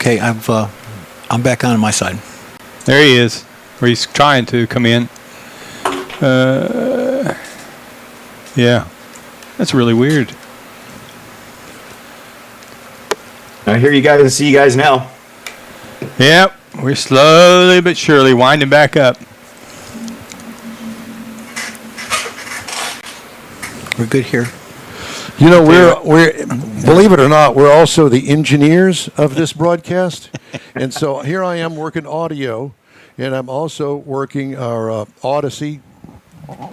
Okay, I'm back on my side. There he is. Or he's trying to come in. Yeah. That's really weird. I hear you guys and see you guys now. Yep. We're slowly but surely winding back up. We're good here. You know, we're believe it or not, we're also the engineers of this broadcast. And so here I am working audio, and I'm also working our Odyssey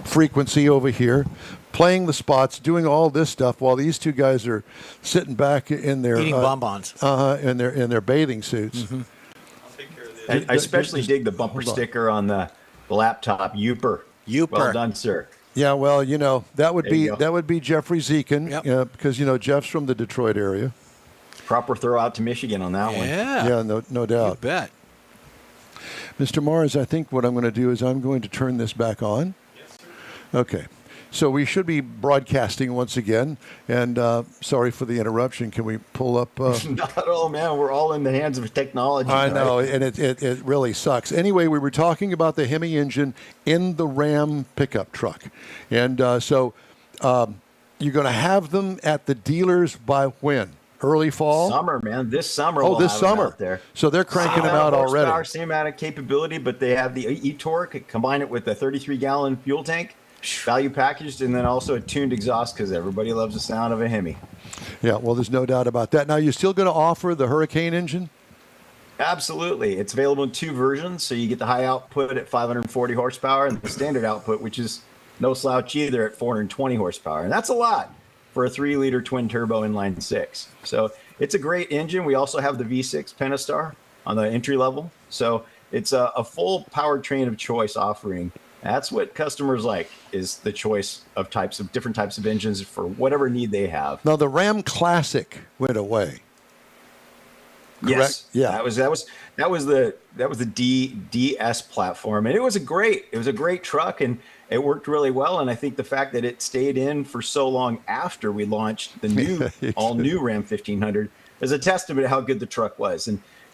frequency over here, playing the spots, doing all this stuff while these two guys are sitting back in their eating bonbons. In their bathing suits. Mm-hmm. I especially dig the bumper sticker on the laptop. Youper. Well done, sir. Yeah, well, you know, that would be Jeffrey Zekin, because, you know, Jeff's from the Detroit area. Proper throw out to Michigan on that one. Yeah, no doubt. You bet. Mr. Mars, I think what I'm going to do is I'm going to turn this back on. Yes, sir. Okay. So we should be broadcasting once again. And sorry for the interruption. Can we pull up? Not at all, man. We're all in the hands of technology. I know, and it really sucks. Anyway, we were talking about the Hemi engine in the Ram pickup truck. And so you're going to have them at the dealers by when? Early fall? Summer, man. This summer. Oh, this summer. Out there. So they're cranking them out already. Same amount of capability, but they have the e-torque, combine it with a 33-gallon fuel tank. Value packaged, and then also a tuned exhaust because everybody loves the sound of a Hemi. Yeah, well, there's no doubt about that. Now, you're still going to offer the Hurricane engine? Absolutely. It's available in two versions. So you get the high output at 540 horsepower and the standard output, which is no slouch either, at 420 horsepower. And that's a lot for a 3-liter twin turbo inline six. So it's a great engine. We also have the V6 Pentastar on the entry level. So it's a full powertrain of choice offering. That's what customers like, is the choice of different types of engines for whatever need they have. Now, the Ram Classic went away. Correct? Yes. Yeah. That was the DS platform, and it was a great truck, and it worked really well. And I think the fact that it stayed in for so long after we launched the new all new Ram 1500 is a testament to how good the truck was.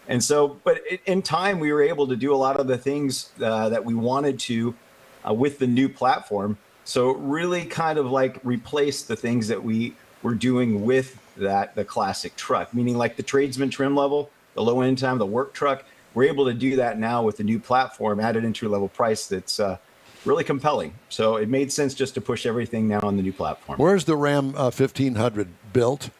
And so, but in time, we were able to do a lot of the things that we wanted to with the new platform. So it really kind of like replaced the things that we were doing with the classic truck, meaning like the tradesman trim level, the low end time, the work truck. We're able to do that now with the new platform at an entry level price that's really compelling. So it made sense just to push everything now on the new platform. Where's the Ram 1500 built?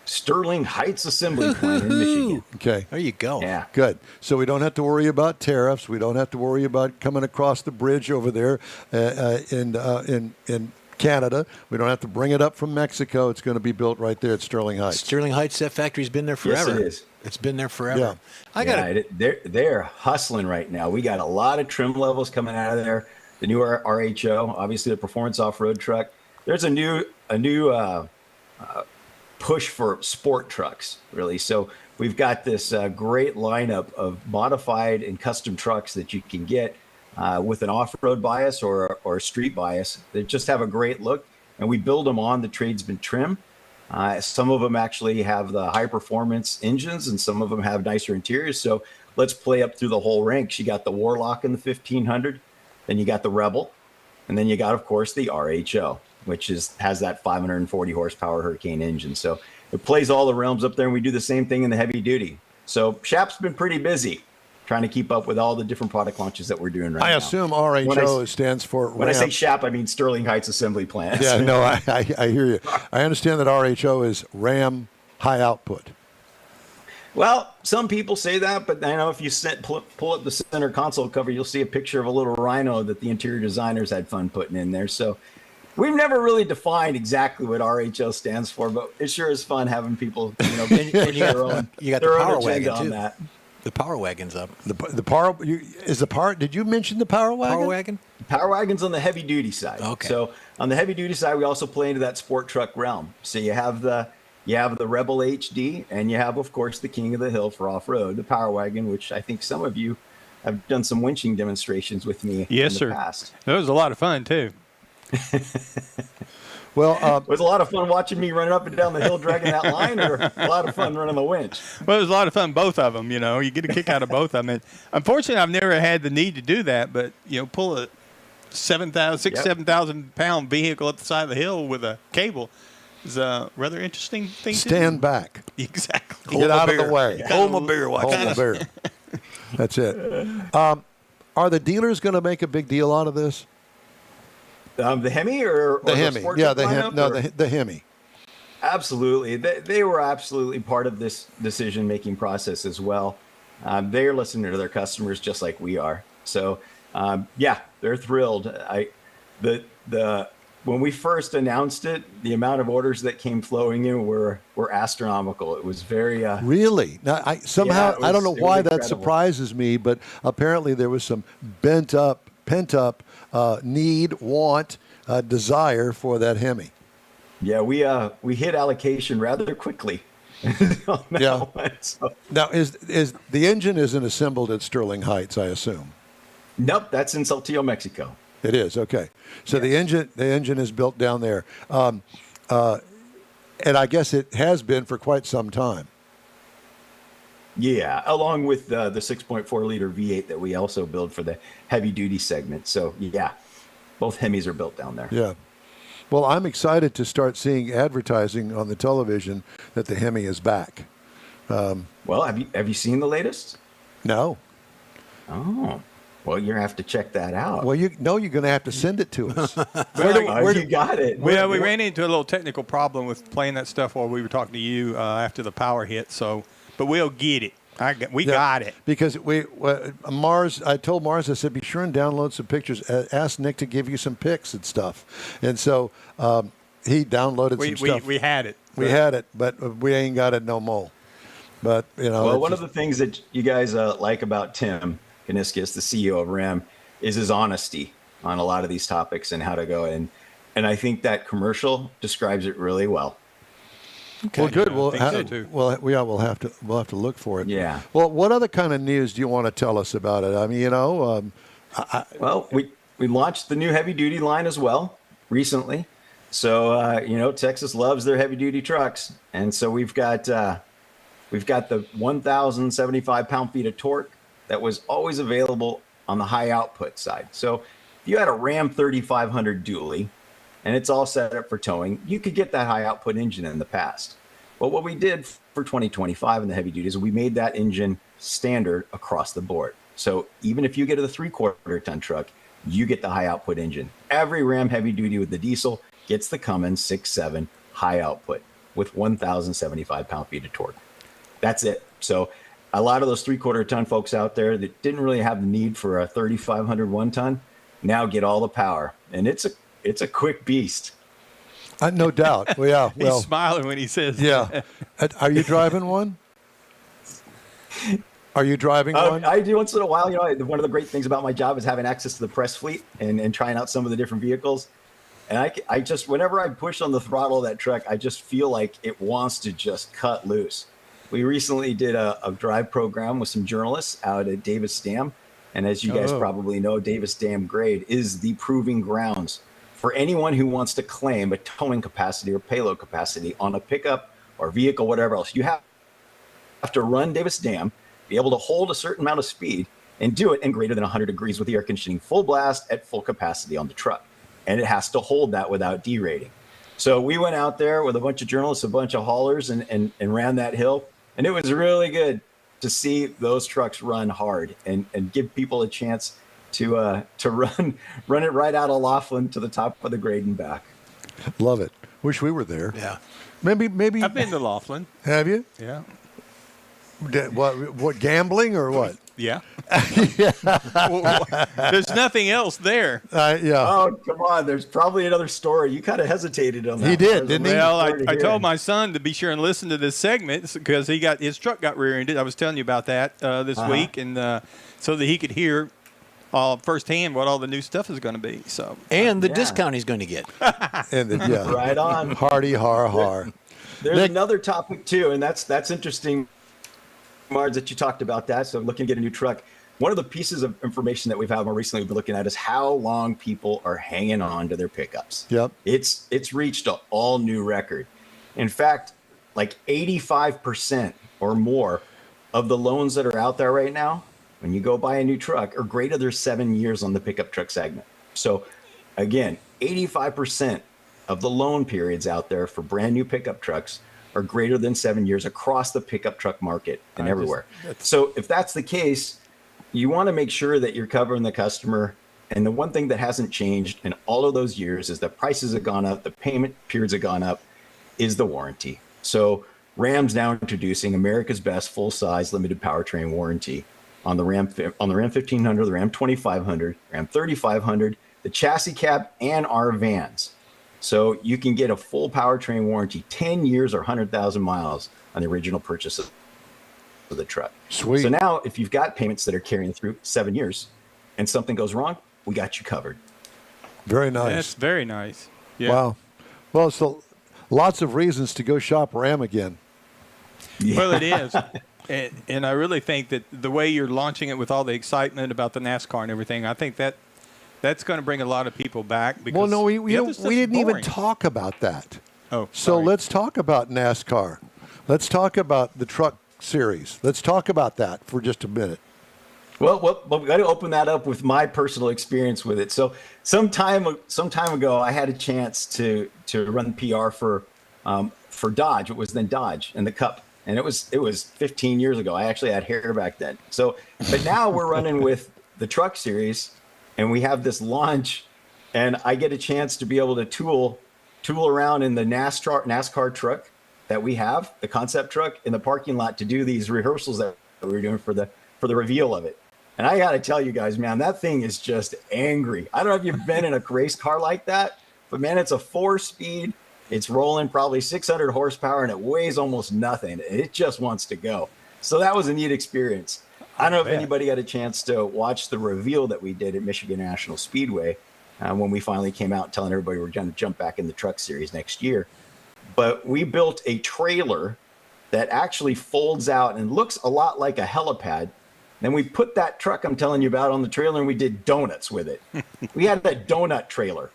Sterling Heights Assembly Plant in Michigan. Okay. There you go. Yeah. Good. So we don't have to worry about tariffs. We don't have to worry about coming across the bridge over there in Canada. We don't have to bring it up from Mexico. It's going to be built right there at Sterling Heights. Sterling Heights, that factory's been there forever. Yes, it is. It's been there forever. Yeah. They're hustling right now. We got a lot of trim levels coming out of there. The new RHO, obviously the performance off-road truck. There's a new push for sport trucks, really. So we've got this great lineup of modified and custom trucks that you can get with an off-road bias or a street bias. They just have a great look, and we build them on the tradesman trim. Some of them actually have the high performance engines, and some of them have nicer interiors. So let's play up through the whole ranks. You got the Warlock in the 1500, then you got the Rebel, and then you got, of course, the RHO, which has that 540 horsepower Hurricane engine. So it plays all the realms up there, and we do the same thing in the heavy duty. So Shap's been pretty busy trying to keep up with all the different product launches that we're doing right now. I assume RHO stands for When I say Shap, I mean Sterling Heights Assembly Plant. Yeah, no, I hear you. I understand that RHO is Ram High Output. Well, some people say that, but I know if you pull up the center console cover, you'll see a picture of a little rhino that the interior designers had fun putting in there. So we've never really defined exactly what RHO stands for, but it sure is fun having people, you got the Power Wagon too. That. The Power Wagon's up. The Power is the Power. Did you mention the Power Wagon? Power Wagon. Power Wagon's on the heavy duty side. Okay. So on the heavy duty side, we also play into that sport truck realm. So you have the Rebel HD, and you have, of course, the King of the Hill for off road, the Power Wagon, which I think some of you have done some winching demonstrations with me. Yes, in the sir. past. That was a lot of fun too. Well, it was a lot of fun watching me running up and down the hill dragging that line, or a lot of fun running the winch. Well, it was a lot of fun, both of them. You get a kick out of both of them. And unfortunately, I've never had the need to do that, but pull a 7,000 pound vehicle up the side of the hill with a cable is a rather interesting thing. Stand back. Exactly. Get out of the way. Hold my beer. Hold my beer. That's it. Are the dealers going to make a big deal out of this? The Hemi or the Hemi? Sport Yeah, Truck lineup, the Hemi. Absolutely. They were absolutely part of this decision-making process as well. They're listening to their customers just like we are. So, they're thrilled. When we first announced it, the amount of orders that came flowing in were astronomical. It was very really. Now, I don't know why that incredible. surprises me, but apparently there was some pent up need, want, desire for that Hemi. Yeah, we hit allocation rather quickly. Yeah. So. Now, is the engine isn't assembled at Sterling Heights, I assume? Nope, that's in Saltillo, Mexico. It is, okay. So yes. the engine is built down there, and I guess it has been for quite some time. Yeah, along with the 6.4 liter V8 that we also build for the heavy duty segment. So yeah, both Hemis are built down there. Yeah. Well, I'm excited to start seeing advertising on the television that the Hemi is back. Well, have you seen the latest? No. Oh. Well, you're gonna have to check that out. Well, you're going to have to send it to us. You got it. We ran into a little technical problem with playing that stuff while we were talking to you after the power hit. So, but we'll get it. We got it. Because Mars, I told Mars, I said, be sure and download some pictures. Ask Nick to give you some pics and stuff. And so he downloaded some stuff. We had it. We had it, but we ain't got it no more. But Well, one of the things that you guys like about Tim Kuniskis, the CEO of RAM, is his honesty on a lot of these topics and how to go in. And I think that commercial describes it really well. Okay. Well, good. We'll have to look for it. Yeah. Well, what other kind of news do you want to tell us about it? I mean, well, we launched the new heavy duty line as well recently. So Texas loves their heavy duty trucks, and so we've got the 1,075 pound-feet of torque that was always available on the high output side. So if you had a Ram 3500 dually and it's all set up for towing, you could get that high output engine in the past. But what we did for 2025 in the heavy duty is we made that engine standard across the board. So even if you get a 3/4 ton truck, you get the high output engine. Every Ram heavy duty with the diesel gets the Cummins 6.7 high output with 1,075 pound-feet of torque. That's it. So a lot of those 3/4 ton folks out there that didn't really have the need for a 3,500 1-ton now get all the power, and it's a quick beast. No doubt. Well, yeah. Well, he's smiling when he says, "Yeah." Are you driving one? Are you driving one? I do once in a while. One of the great things about my job is having access to the press fleet and trying out some of the different vehicles. And I just, whenever I push on the throttle of that truck, I just feel like it wants to just cut loose. We recently did a drive program with some journalists out at Davis Dam. And as you guys probably know, Davis Dam grade is the proving grounds for anyone who wants to claim a towing capacity or payload capacity on a pickup or vehicle, whatever else. You have to run Davis Dam, be able to hold a certain amount of speed, and do it in greater than 100 degrees with the air conditioning full blast at full capacity on the truck. And it has to hold that without derating. So we went out there with a bunch of journalists, a bunch of haulers, and ran that hill. And it was really good to see those trucks run hard and give people a chance to run it right out of Laughlin to the top of the grade and back. Love it. Wish we were there. Yeah. Maybe. I've been to Laughlin. Have you? Yeah. What gambling or what? Yeah. There's nothing else there. Yeah. Oh, come on. There's probably another story. You kind of hesitated on that. He did, didn't he? Well, I told my son to be sure and listen to this segment because his truck got rear-ended. I was telling you about that this week, and so that he could hear firsthand what all the new stuff is going to be. So and the discount he's going to get. Right on. Hardy har. There's another topic too, and that's interesting, Mars, that you talked about that. So looking to get a new truck. one of the pieces of information that we've had more recently we've been looking at is how long people are hanging on to their pickups. Yep. It's reached an all new record. In fact, like 85% or more of the loans that are out there right now, when you go buy a new truck, are greater than 7 years on the pickup truck segment. So again, 85% of the loan periods out there for brand new pickup trucks are greater than 7 years across the pickup truck market and everywhere. So if that's the case, you want to make sure that you're covering the customer. And the one thing that hasn't changed in all of those years is that prices have gone up, the payment periods have gone up, is the warranty. So Ram's now introducing America's best full-size limited powertrain warranty on the Ram 1500, the Ram 2500, Ram 3500, the chassis cab, and our vans. So you can get a full powertrain warranty, 10 years or 100,000 miles on the original purchase of the truck. Sweet. So now if you've got payments that are carrying through 7 years and something goes wrong, we got you covered. Very nice. That's very nice. Yeah. Wow. Well, so lots of reasons to go shop Ram again. Yeah. Well, it is. And I really think that the way you're launching it with all the excitement about the NASCAR and everything, I think that's going to bring a lot of people back. Because Well, no, we the other didn't stuff's even boring. talk about that. Oh, So sorry. let's talk about NASCAR. Let's talk about the truck series. Let's talk about that for just a minute. Well, we got to open that up with my personal experience with it. So some time ago, I had a chance to run PR for Dodge. It was then Dodge and the Cup, and it was 15 years ago. I actually had hair back then. So, but now we're running with the truck series, and we have this launch, and I get a chance to be able to tool around in the NASCAR truck that we have, the concept truck, in the parking lot to do these rehearsals that we were doing for the reveal of it. And I got to tell you guys, man, that thing is just angry. I don't know if you've been in a race car like that, but man, it's a 4-speed. It's rolling probably 600 horsepower, and it weighs almost nothing. It just wants to go. So that was a neat experience. I don't know if anybody got a chance to watch the reveal that we did at Michigan National Speedway when we finally came out telling everybody we're going to jump back in the truck series next year. But we built a trailer that actually folds out and looks a lot like a helipad. Then we put that truck I'm telling you about on the trailer, and we did donuts with it. We had that donut trailer.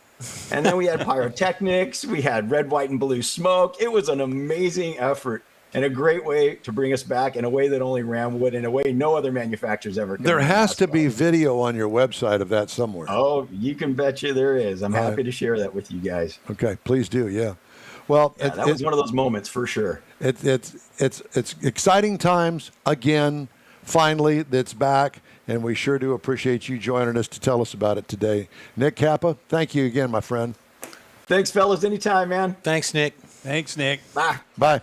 And then we had pyrotechnics. We had red, white, and blue smoke. It was an amazing effort and a great way to bring us back in a way that only Ram would, in a way no other manufacturer's ever. There has to be video on your website of that somewhere. Oh, you can bet you there is. I'm happy to share that with you guys. Okay, please do. Yeah. Well, Yeah, that was one of those moments for sure. It's exciting times again. Finally, that's back, and we sure do appreciate you joining us to tell us about it today. Nick Kappa, thank you again, my friend. Thanks, fellas. Anytime, man. Thanks, Nick. Thanks, Nick. Bye. Bye.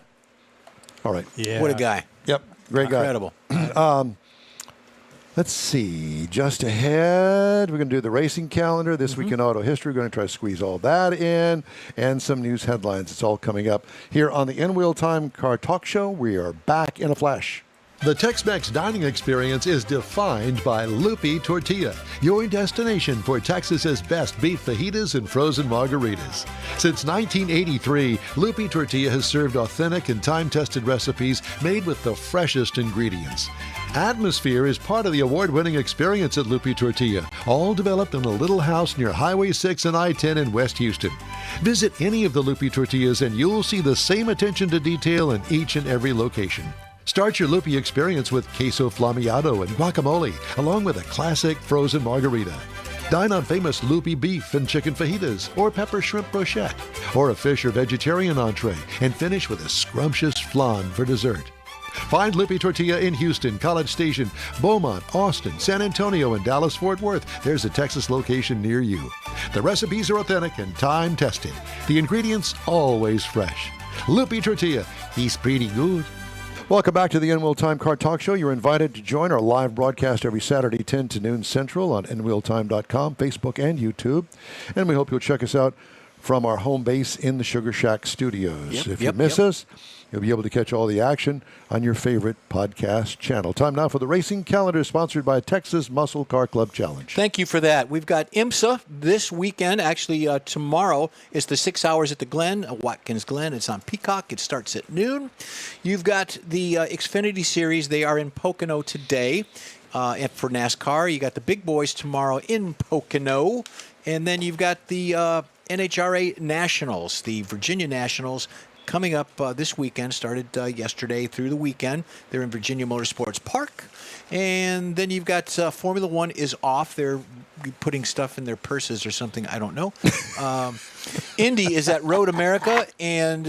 All right. Yeah. What a guy. Yep. Great guy. Incredible. Let's see. Just ahead, we're going to do the racing calendar. This week in auto history, we're going to try to squeeze all that in and some news headlines. It's all coming up here on the In Wheel Time Car Talk Show. We are back in a flash. The Tex-Mex dining experience is defined by Lupi Tortilla, your destination for Texas's best beef fajitas and frozen margaritas. Since 1983, Lupi Tortilla has served authentic and time-tested recipes made with the freshest ingredients. Atmosphere is part of the award-winning experience at Lupi Tortilla, all developed in a little house near Highway 6 and I-10 in West Houston. Visit any of the Lupi Tortillas and you'll see the same attention to detail in each and every location. Start your Lupi experience with queso flammeado and guacamole, along with a classic frozen margarita. Dine on famous Lupi beef and chicken fajitas, or pepper shrimp brochette, or a fish or vegetarian entree, and finish with a scrumptious flan for dessert. Find Lupi Tortilla in Houston, College Station, Beaumont, Austin, San Antonio, and Dallas-Fort Worth. There's a Texas location near you. The recipes are authentic and time-tested. The ingredients always fresh. Lupi Tortilla, he's pretty good. Welcome back to the In-Wheel Time Car Talk Show. You're invited to join our live broadcast every Saturday, 10 to noon Central on InWheelTime.com, Facebook, and YouTube. And we hope you'll check us out from our home base in the Sugar Shack Studios. If you miss us, you'll be able to catch all the action on your favorite podcast channel. Time now for the racing calendar, sponsored by Texas Muscle Car Club Challenge. Thank you for that. We've got IMSA this weekend. Actually, tomorrow is the 6 hours at the Glen, Watkins Glen. It's on Peacock. It starts at noon. You've got the Xfinity Series. They are in Pocono today. And for NASCAR, you got the big boys tomorrow in Pocono. And then you've got the NHRA Nationals, the Virginia Nationals, coming up this weekend. Started yesterday through the weekend. They're in Virginia Motorsports Park. And then you've got Formula One is off. They're putting stuff in their purses or something. I don't know. Indy is at Road America. And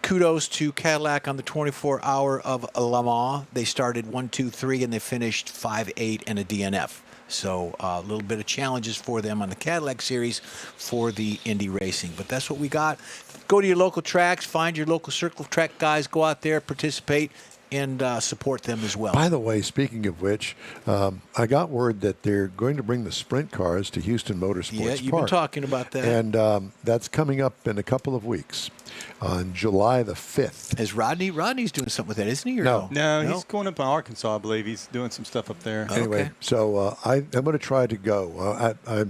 kudos to Cadillac on the 24-hour of Le Mans. They started 1, 2, 3, and they finished 5, 8, and a DNF. So a little bit of challenges for them on the Cadillac Series for the Indy racing. But that's what we got. Go to your local tracks, find your local circle track guys, go out there, participate, and support them as well. By the way, speaking of which, I got word that they're going to bring the sprint cars to Houston Motorsports Park. Yeah, you've been talking about that. And that's coming up in a couple of weeks on July the 5th. Is Rodney's doing something with that, isn't he? Or No. No, he's going up in Arkansas, I believe. He's doing some stuff up there. Anyway, Okay. so I'm going to try to go. I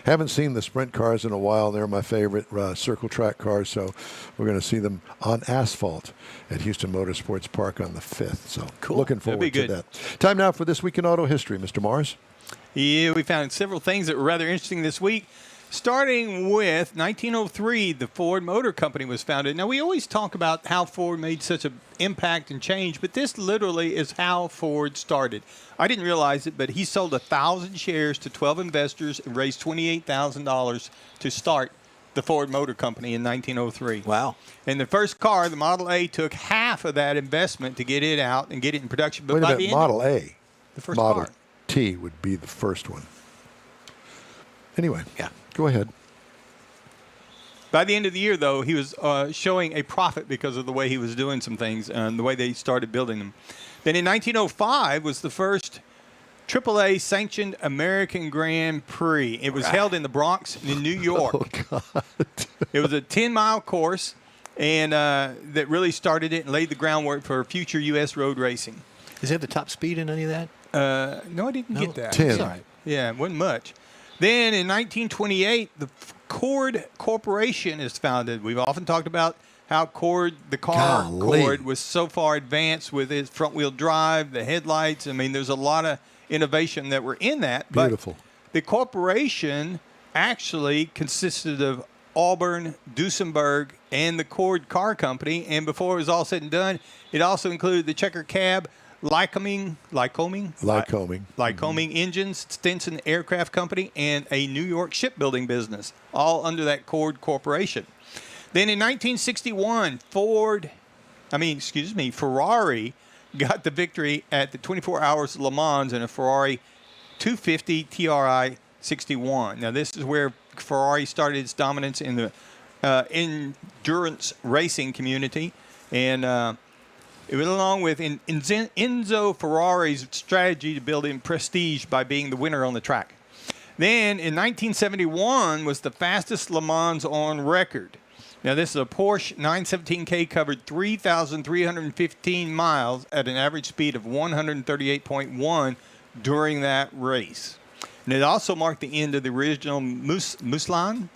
haven't seen the sprint cars in a while. They're my favorite circle track cars, so we're going to see them on asphalt at Houston Motorsports Park on the 5th. So Cool. looking That'd be forward to good. that. Time now for This Week in Auto History. Mr. Mars? Yeah, we found several things that were rather interesting this week. Starting with 1903, the Ford Motor Company was founded. Now, we always talk about how Ford made such an impact and change, but this literally is how Ford started. I didn't realize it, but he sold 1,000 shares to 12 investors and raised $28,000 to start the Ford Motor Company in 1903. Wow. And the first car, the Model A, took half of that investment to get it out and get it in production. But Wait a by minute, the end, Model A. the first Model car. T would be the first one. Anyway, Yeah. go ahead. By the end of the year, though, he was showing a profit because of the way he was doing some things and the way they started building them. Then in 1905 was the first AAA sanctioned American Grand Prix. It was held in the Bronx in New York. Oh, God. It was a 10-mile course, and that really started it and laid the groundwork for future U.S. road racing. Is that the top speed in any of that? No, I didn't get that. 10. All right. Yeah, it wasn't much. Then in 1928, the Cord Corporation is founded. We've often talked about how Cord, the car Golly. Cord, was so far advanced with its front-wheel drive, the headlights. I mean, there's a lot of innovation that were in that. Beautiful. But the corporation actually consisted of Auburn, Duesenberg, and the Cord Car Company. And before it was all said and done, it also included the Checker Cab, Lycoming Engines, Stinson Aircraft Company, and a New York shipbuilding business, all under that Cord Corporation. Then in 1961, Ferrari got the victory at the 24 Hours of Le Mans in a Ferrari 250 TRI 61. Now, this is where Ferrari started its dominance in the endurance racing community, and it went along with Enzo Ferrari's strategy to build in prestige by being the winner on the track. Then in 1971 was the fastest Le Mans on record. Now this is a Porsche 917K covered 3,315 miles at an average speed of 138.1 during that race. And it also marked the end of the original Mouslan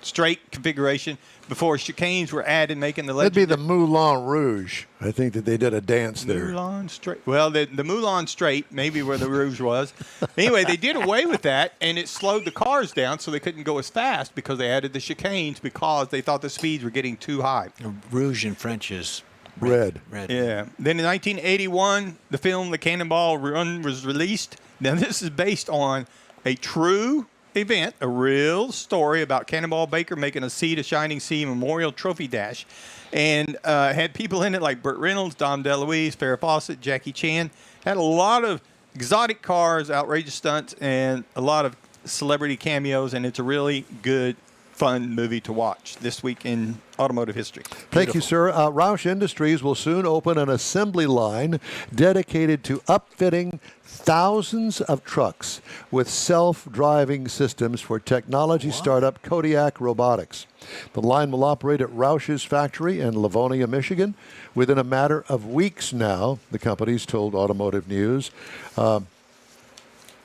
straight configuration before chicanes were added, making the That'd be legend. the Moulin Rouge. I think that they did a dance there. Moulin Straight. Well, the Moulin Straight, maybe where the Rouge was. Anyway, they did away with that, and it slowed the cars down so they couldn't go as fast because they added the chicanes because they thought the speeds were getting too high. Rouge in French is Red. Yeah. Then in 1981, the film The Cannonball Run was released. Now, this is based on a true event, a real story about Cannonball Baker making a Sea to Shining Sea Memorial Trophy Dash, and had people in it like Burt Reynolds, Dom DeLuise, Farrah Fawcett, Jackie Chan. Had a lot of exotic cars, outrageous stunts, and a lot of celebrity cameos, and it's a really good, fun movie to watch this week in automotive history. Thank you, sir. Roush Industries will soon open an assembly line dedicated to upfitting thousands of trucks with self-driving systems for technology startup Kodiak Robotics. The line will operate at Roush's factory in Livonia, Michigan, within a matter of weeks now, the company's told Automotive News.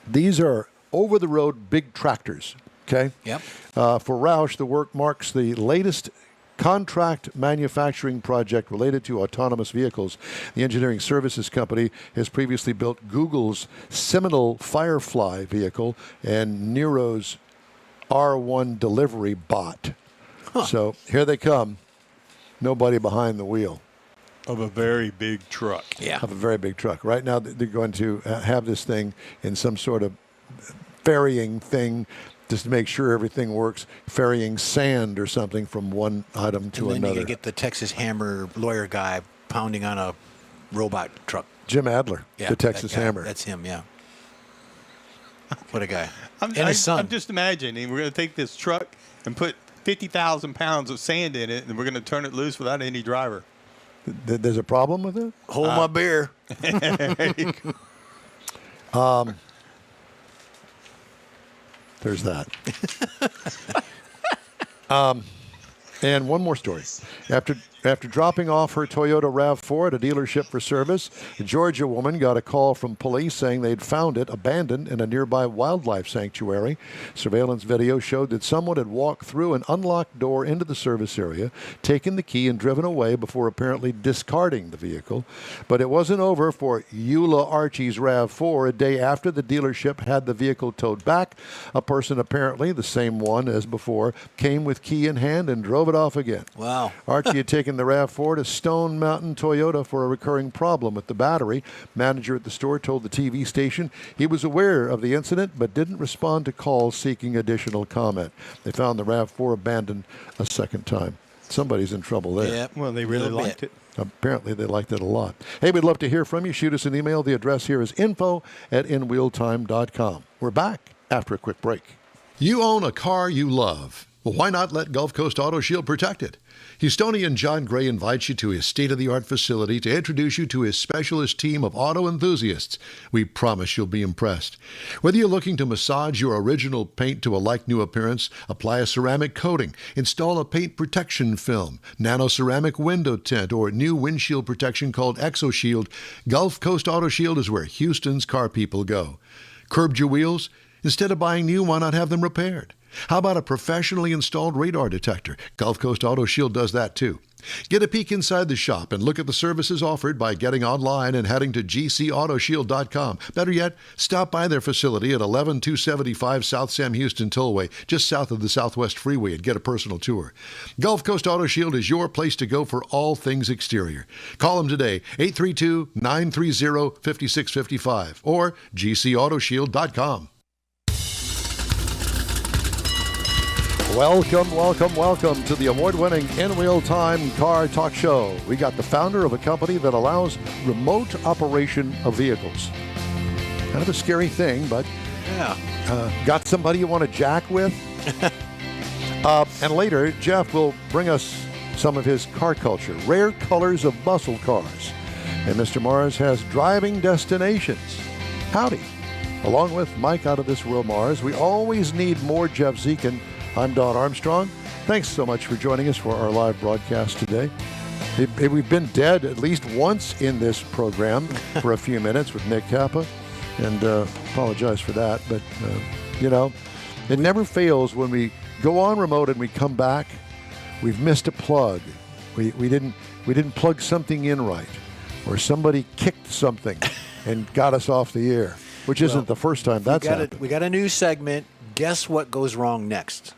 These are over-the-road big tractors, okay? Yep. For Roush, the work marks the latest contract manufacturing project related to autonomous vehicles. The engineering services company has previously built Google's seminal Firefly vehicle and Nero's R1 delivery bot. So here they come. Nobody behind the wheel. Of a very big truck. Yeah. Of a very big truck. Right now, they're going to have this thing in some sort of ferrying thing just to make sure everything works, ferrying sand or something from one item to And then another. you get the Texas Hammer lawyer guy pounding on a robot truck. Jim Adler, Yeah, the Texas that guy. Hammer. That's him, yeah. What a guy. I'm And his son. I'm just imagining we're going to take this truck and put 50,000 pounds of sand in it, and we're going to turn it loose without any driver. There's a problem with it? Hold my beer. There's that. And one more story. After dropping off her Toyota RAV4 at a dealership for service, a Georgia woman got a call from police saying they'd found it abandoned in a nearby wildlife sanctuary. Surveillance video showed that someone had walked through an unlocked door into the service area, taken the key, and driven away before apparently discarding the vehicle. But it wasn't over for Eula Archie's RAV4. A day after the dealership had the vehicle towed back, a person, apparently the same one as before, came with key in hand and drove it off again. Wow. Archie had taken the RAV4 to Stone Mountain Toyota for a recurring problem with the battery. Manager at the store told the TV station he was aware of the incident but didn't respond to calls seeking additional comment. They found the RAV4 abandoned a second time. Somebody's in trouble there. Yeah. Well, they really Little liked bit. it. Apparently, they liked it a lot. Hey, we'd love to hear from you. Shoot us an email. The address here is info@inwheeltime.com. We're back after a quick break. You own a car you love. Well, why not let Gulf Coast Auto Shield protect it? Houstonian John Gray invites you to his state-of-the-art facility to introduce you to his specialist team of auto enthusiasts. We promise you'll be impressed. Whether you're looking to massage your original paint to a like-new appearance, apply a ceramic coating, install a paint protection film, nano-ceramic window tint, or new windshield protection called ExoShield, Gulf Coast Auto Shield is where Houston's car people go. Curbed your wheels? Instead of buying new, why not have them repaired? How about a professionally installed radar detector? Gulf Coast Auto Shield does that too. Get a peek inside the shop and look at the services offered by getting online and heading to gcautoshield.com. Better yet, stop by their facility at 11275 South Sam Houston Tollway, just south of the Southwest Freeway, and get a personal tour. Gulf Coast Auto Shield is your place to go for all things exterior. Call them today, 832-930-5655 or gcautoshield.com. Welcome to the award-winning In Wheel Time Car Talk Show. We got the founder of a company that allows remote operation of vehicles. Kind of a scary thing, but Yeah. got somebody you want to jack with? And later, Jeff will bring us some of his car culture, rare colors of muscle cars. And Mr. Mars has driving destinations. Howdy. Along with Mike out of this world, Mars, we always need more Jeff Zekin. I'm Don Armstrong. Thanks so much for joining us for our live broadcast today. We've been dead at least once in this program for a few minutes with Nick Kappa, and apologize for that. But, you know, it never fails when we go on remote and we come back, we've missed a plug. We didn't plug something in right, or somebody kicked something and got us off the air, which isn't the first time that's happened. We got a new segment. Guess what goes wrong next?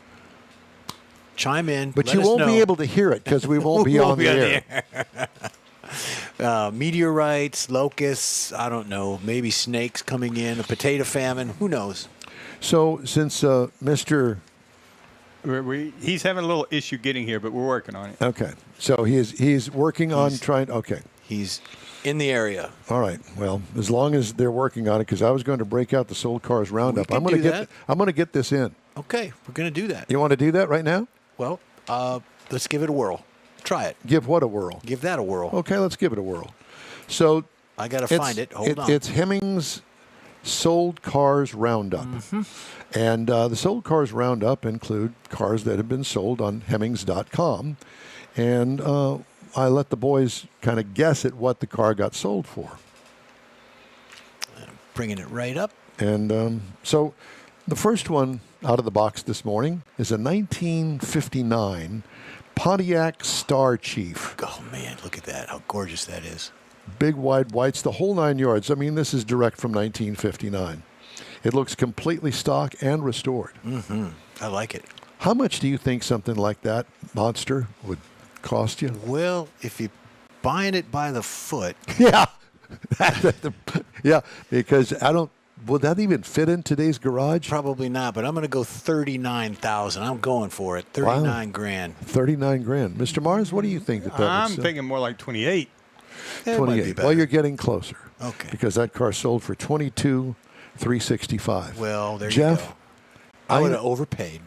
Chime in. But let you us won't know. be able to hear it because we won't be on the air. Meteorites, locusts, I don't know, maybe snakes coming in, a potato famine, who knows? So since Mr. He's having a little issue getting here, but we're working on it. Okay, so he's working on trying. Okay, He's in the area. all right. Well, as long as they're working on it, because I was going to break out the Sold Cars Roundup. can I'm going to do get. that. I'm going to get this in. Okay, we're going to do that. You want to do that right now? Well, let's give it a whirl. Try it. Give what a whirl. Give that a whirl. Okay, let's give it a whirl. So I got to it's- find it. Hold on. It's Hemmings Sold Cars Roundup. Mm-hmm. And the Sold Cars Roundup include cars that have been sold on Hemmings.com. And I let the boys kind of guess at what the car got sold for. Bringing it right up. And so the first one out of the box this morning is a 1959 Pontiac Star Chief. Oh man, look at that! How gorgeous that is. Big wide whites, the whole 9 yards. I mean, this is direct from 1959. It looks completely stock and restored. I like it. How much do you think something like that monster would cost you? Well, if you're buying it by the foot, Yeah. Yeah, because I don't. Would that even fit in today's garage? probably not. But I'm going to go 39,000. I'm going for it. 39 grand. 39 grand. Mr. Mars, what do you think that I'm would sell? thinking more like 28. It might be 28. better. Well, you're getting closer. Okay. Because that car sold for 22,365. Well, there Jeff, you go. I would have overpaid.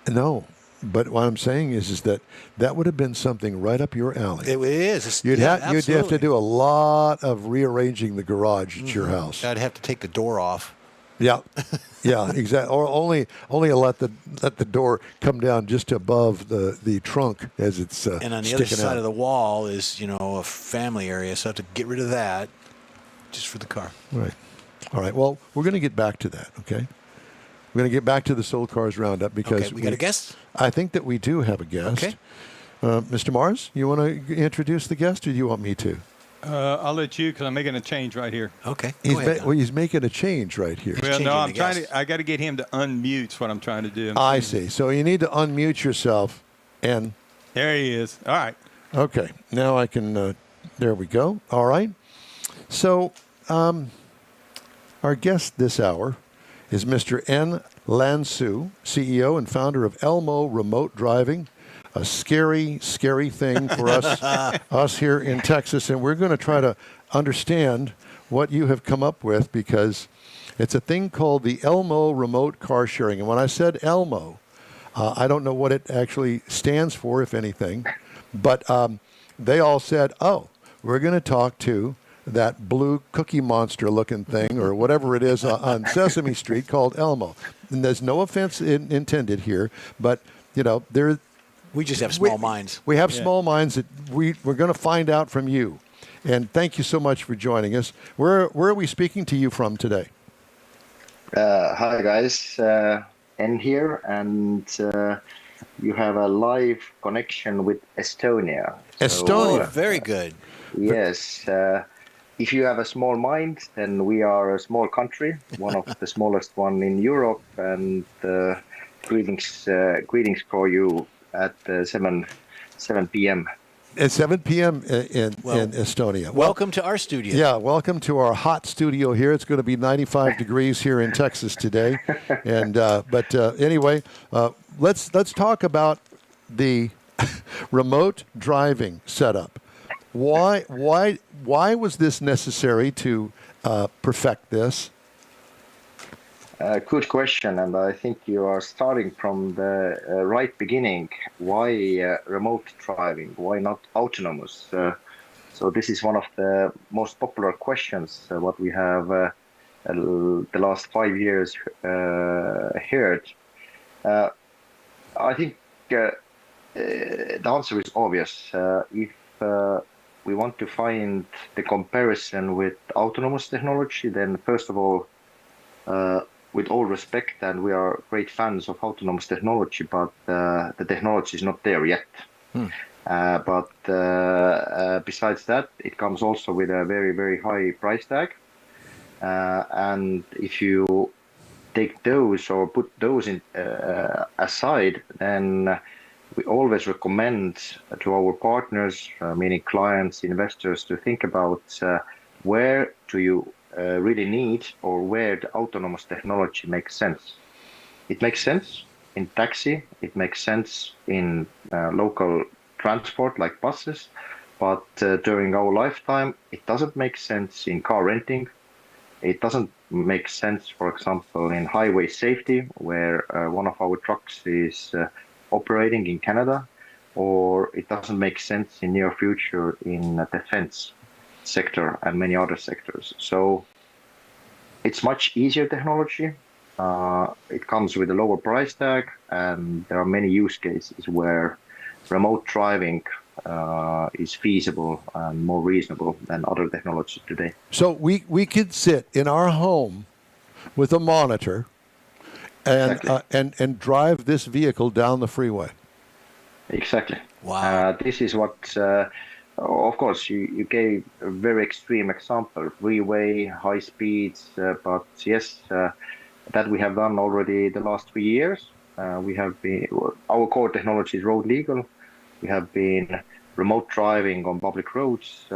No, but what I'm saying is that would have been something right up your alley. It is. It's- You'd yeah, have to absolutely. do a lot of rearranging the garage at your house. I'd have to take the door off. Yeah, yeah, exactly. Or only let the door come down just above the trunk as it's And on the other sticking side out. of the wall is, a family area, so I have to get rid of that just for the car. Right. All right. Well, we're going to get back to that. Okay. We're going to get back to the Sold Cars Roundup because Okay, we got a guest? I think that we do have a guest. Okay. Mr. Mars, you want to introduce the guest, or do you want me to? I'll let you because I'm making a change right here. Okay. Go ahead, Don. Well, he's making a change right here. Well, changing no, the I'm trying guest. to. I got to get him to unmute. Is what I'm trying to do. I see. So you need to unmute yourself, and There he is. All right. okay, now I can. There we go. All right. So, our guest this hour is Mr. N. Lansu, CEO and founder of Elmo Remote Driving, a scary, scary thing for us here in Texas. And we're going to try to understand what you have come up with because it's a thing called the Elmo Remote Car Sharing. And when I said Elmo, I don't know what it actually stands for, if anything, but they all said, oh, we're going to talk to that blue Cookie Monster looking thing or whatever it is on Sesame Street called Elmo. And there's no offense intended here, but, there We just have small minds. we have small minds that we're going to find out from you. And thank you so much for joining us. Where are we speaking to you from today? Hi guys, N here, and you have a live connection with Estonia. Estonia. Oh, very good. Yes. If you have a small mind, then we are a small country, one of the smallest one in Europe, and greetings for you at 7 p.m. At 7 p.m. in Well, Estonia. Welcome to our studio. Yeah, welcome to our hot studio here. It's going to be 95 degrees here in Texas today, and but anyway, let's talk about the remote driving setup. Why was this necessary to perfect this? Good question, and I think you are starting from the right beginning. Why remote driving? Why not autonomous? So this is one of the most popular questions what we have the last 5 years heard. I think the answer is obvious. If we want to find the comparison with autonomous technology, then first of all, with all respect, and we are great fans of autonomous technology, but the technology is not there yet. But besides that, it comes also with a very, very high price tag. And if you take those or put those in aside, then we always recommend to our partners, meaning clients, investors, to think about where do you really need or where the autonomous technology makes sense. It makes sense in taxi, it makes sense in local transport like buses, but during our lifetime, it doesn't make sense in car renting. It doesn't make sense, for example, in highway safety, where one of our trucks is operating in Canada, or it doesn't make sense in near future in the defense sector and many other sectors. So it's much easier technology. It comes with a lower price tag, and there are many use cases where remote driving is feasible and more reasonable than other technologies today. So we could sit in our home with a monitor and Exactly. and drive this vehicle down the freeway. Exactly. Wow. This is what, of course, you gave a very extreme example, freeway, high speeds, but yes, that we have done already the last 3 years. We have been, our core technology is road legal. We have been remote driving on public roads,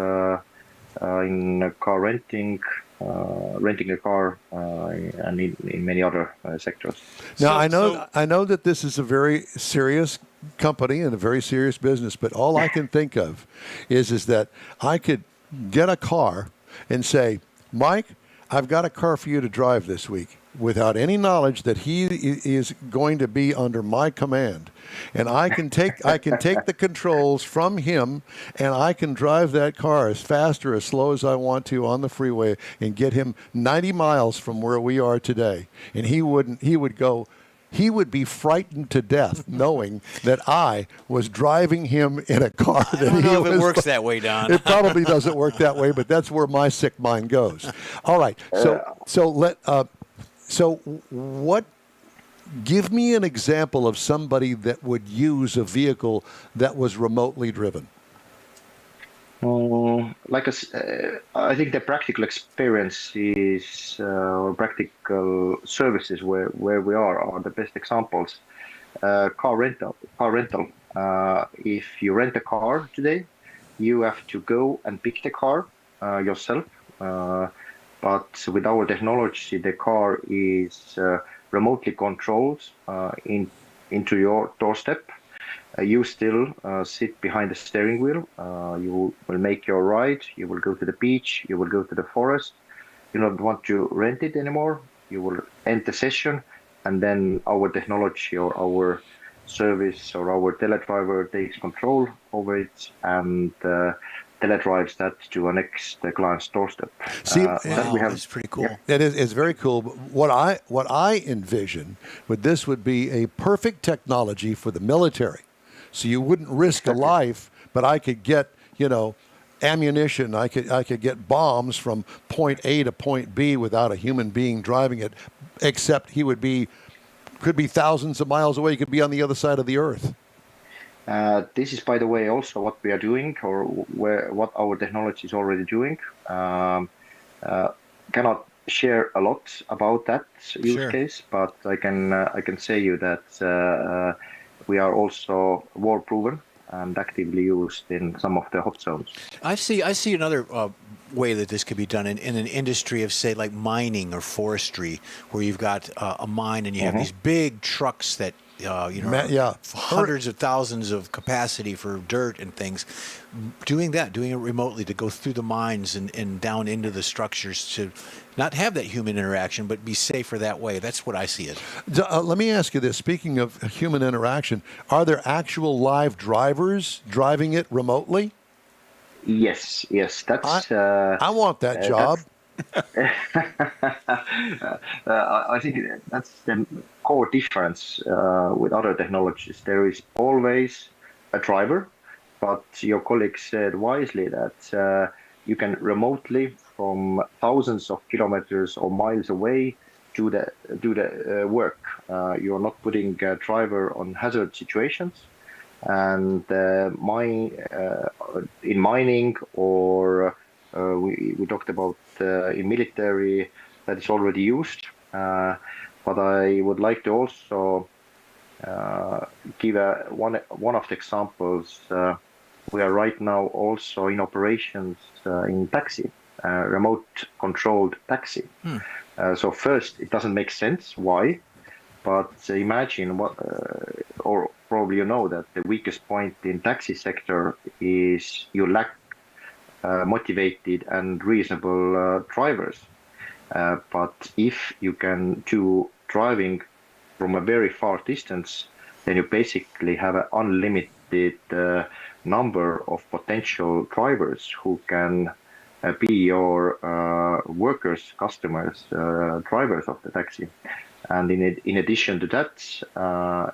in car renting, renting a car, and in many other sectors. Now, So- I know that this is a very serious company and a very serious business, but all I can think of is that I could get a car and say, Mike, I've got a car for you to drive this week, without any knowledge that he is going to be under my command. And I can take the controls from him, and I can drive that car as fast or as slow as I want to on the freeway and get him 90 miles from where we are today. And he would be frightened to death knowing that I was driving him in a car that I don't he know if was it works that way, Don. It probably doesn't work that way, but that's where my sick mind goes. All right. So what? Give me an example of somebody that would use a vehicle that was remotely driven. I think the practical experience is, or practical services where we are the best examples. Car rental. If you rent a car today, you have to go and pick the car yourself. But with our technology, the car is remotely controlled into your doorstep. You still sit behind the steering wheel. You will make your ride. You will go to the beach. You will go to the forest. You don't want to rent it anymore. You will end the session, and then our technology or our service or our teledriver takes control over it and teledrives that to a next client's doorstep. See, Wow, that's pretty cool. It is. It's very cool. But what I envision with this would be a perfect technology for the military. So you wouldn't risk a life, but I could get, ammunition. I could get bombs from point A to point B without a human being driving it, except he could be thousands of miles away. He could be on the other side of the earth. This is, by the way, also what we are doing, or what our technology is already doing. Cannot share a lot about that use case, but I can say you that we are also war proven and actively used in some of the hot zones. I see another way that this could be done in an industry of, say, like mining or forestry, where you've got a mine and you have these big trucks that hundreds of thousands of capacity for dirt and things. Doing it remotely to go through the mines and down into the structures to not have that human interaction, but be safer that way. That's what I see it. Let me ask you this. Speaking of human interaction, are there actual live drivers driving it remotely? Yes. That's. I want that job. I think that's the core difference with other technologies. There is always a driver, but your colleague said wisely that you can remotely, from thousands of kilometers or miles away, do the work. You're not putting a driver on hazard situations, and in mining or we talked about in military that is already used. But I would like to also give one of the examples. We are right now also in operations in taxi, remote controlled taxi. So first, it doesn't make sense. Why? But imagine or probably you know that the weakest point in taxi sector is you lack motivated and reasonable drivers. But if you can do driving from a very far distance, then you basically have an unlimited number of potential drivers who can be your workers, customers, drivers of the taxi. And in addition to that,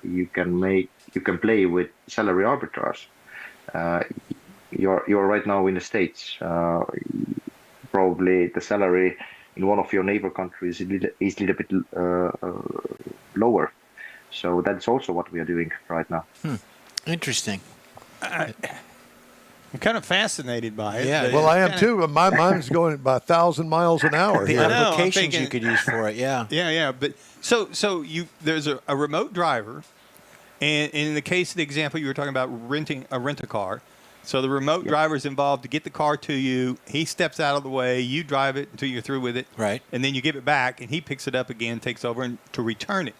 you can play with salary arbitrage. You're right now in the States. Probably the salary in one of your neighbor countries is a little bit lower. So that's also what we are doing right now. Interesting. I'm kind of fascinated by it. Yeah. but Well, it's I am kinda- too. Mine's going about 1,000 miles an hour The here. know, I'm applications you thinking- could use for it, yeah. Yeah. But so there's a remote driver, and in the case of the example you were talking about rent a car. So the remote driver is involved to get the car to you. He steps out of the way. You drive it until you're through with it. Right. And then you give it back, and he picks it up again, takes over, and to return it.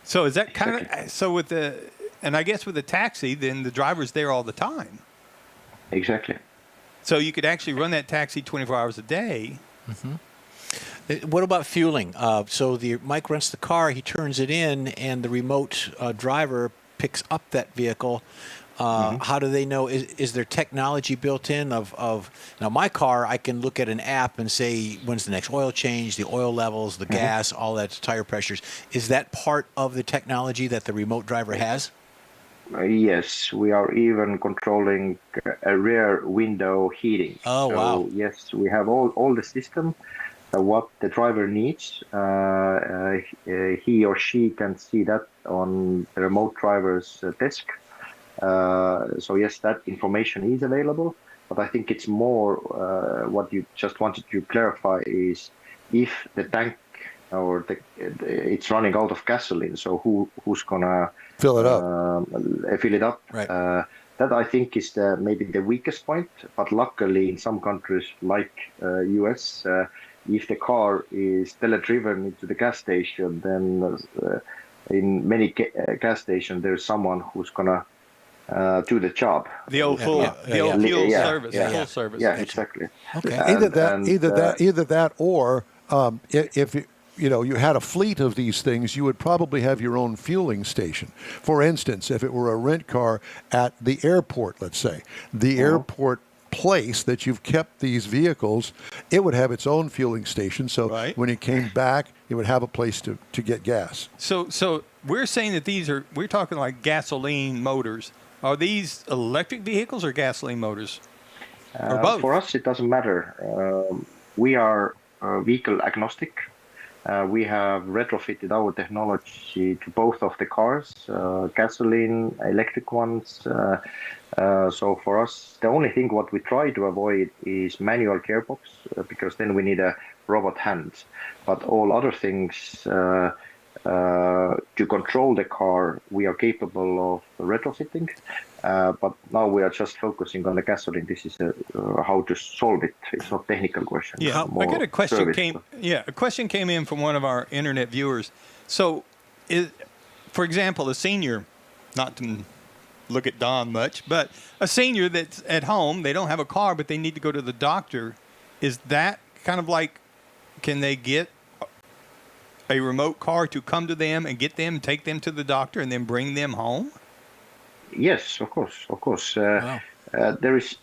So is that kind of so with the? And I guess with the taxi, then the driver's there all the time. Exactly. So you could actually run that taxi 24 hours a day. What about fueling? So Mike rents the car, he turns it in, and the remote driver picks up that vehicle. How do they know? Is there technology built in of now my car? I can look at an app and say when's the next oil change, the oil levels, the gas, all that, tire pressures. Is that part of the technology that the remote driver has? Yes, we are even controlling a rear window heating. Oh, so, wow. Yes, we have all the system. What the driver needs, he or she can see that on the remote driver's desk. So yes, that information is available. But I think it's more what you just wanted to clarify is if the tank or it's running out of gasoline. So who's gonna Fill it up. fill it up? Right. That I think is maybe the weakest point. But luckily, in some countries like US, if the car is tele-driven into the gas station, then in many gas stations there's someone who's gonna do the job. The old full service. yeah. Full service. Yeah, exactly. Okay. Either that, or if you had a fleet of these things, you would probably have your own fueling station. For instance, if it were a rent car at the airport, let's say, the airport place that you've kept these vehicles, it would have its own fueling station. So Right. when it came back, it would have a place to get gas. So we're saying that we're talking like gasoline motors. Are these electric vehicles or gasoline motors? Or both? For us, it doesn't matter. We are vehicle agnostic. We have retrofitted our technology to both of the cars, gasoline, electric ones. So for us, the only thing what we try to avoid is manual gearbox because then we need a robot hand. But all other things to control the car, we are capable of retrofitting. But now we are just focusing on the gasoline. This is how to solve it. It's not technical question. Yeah, more I got a question service. a question came in from one of our internet viewers. So, for example, a senior, not to look at Don much, but a senior that's at home, they don't have a car, but they need to go to the doctor. Is that kind of like, can they get a remote car to come to them and get them, take them to the doctor, and then bring them home? Yes, of course. Wow. There is,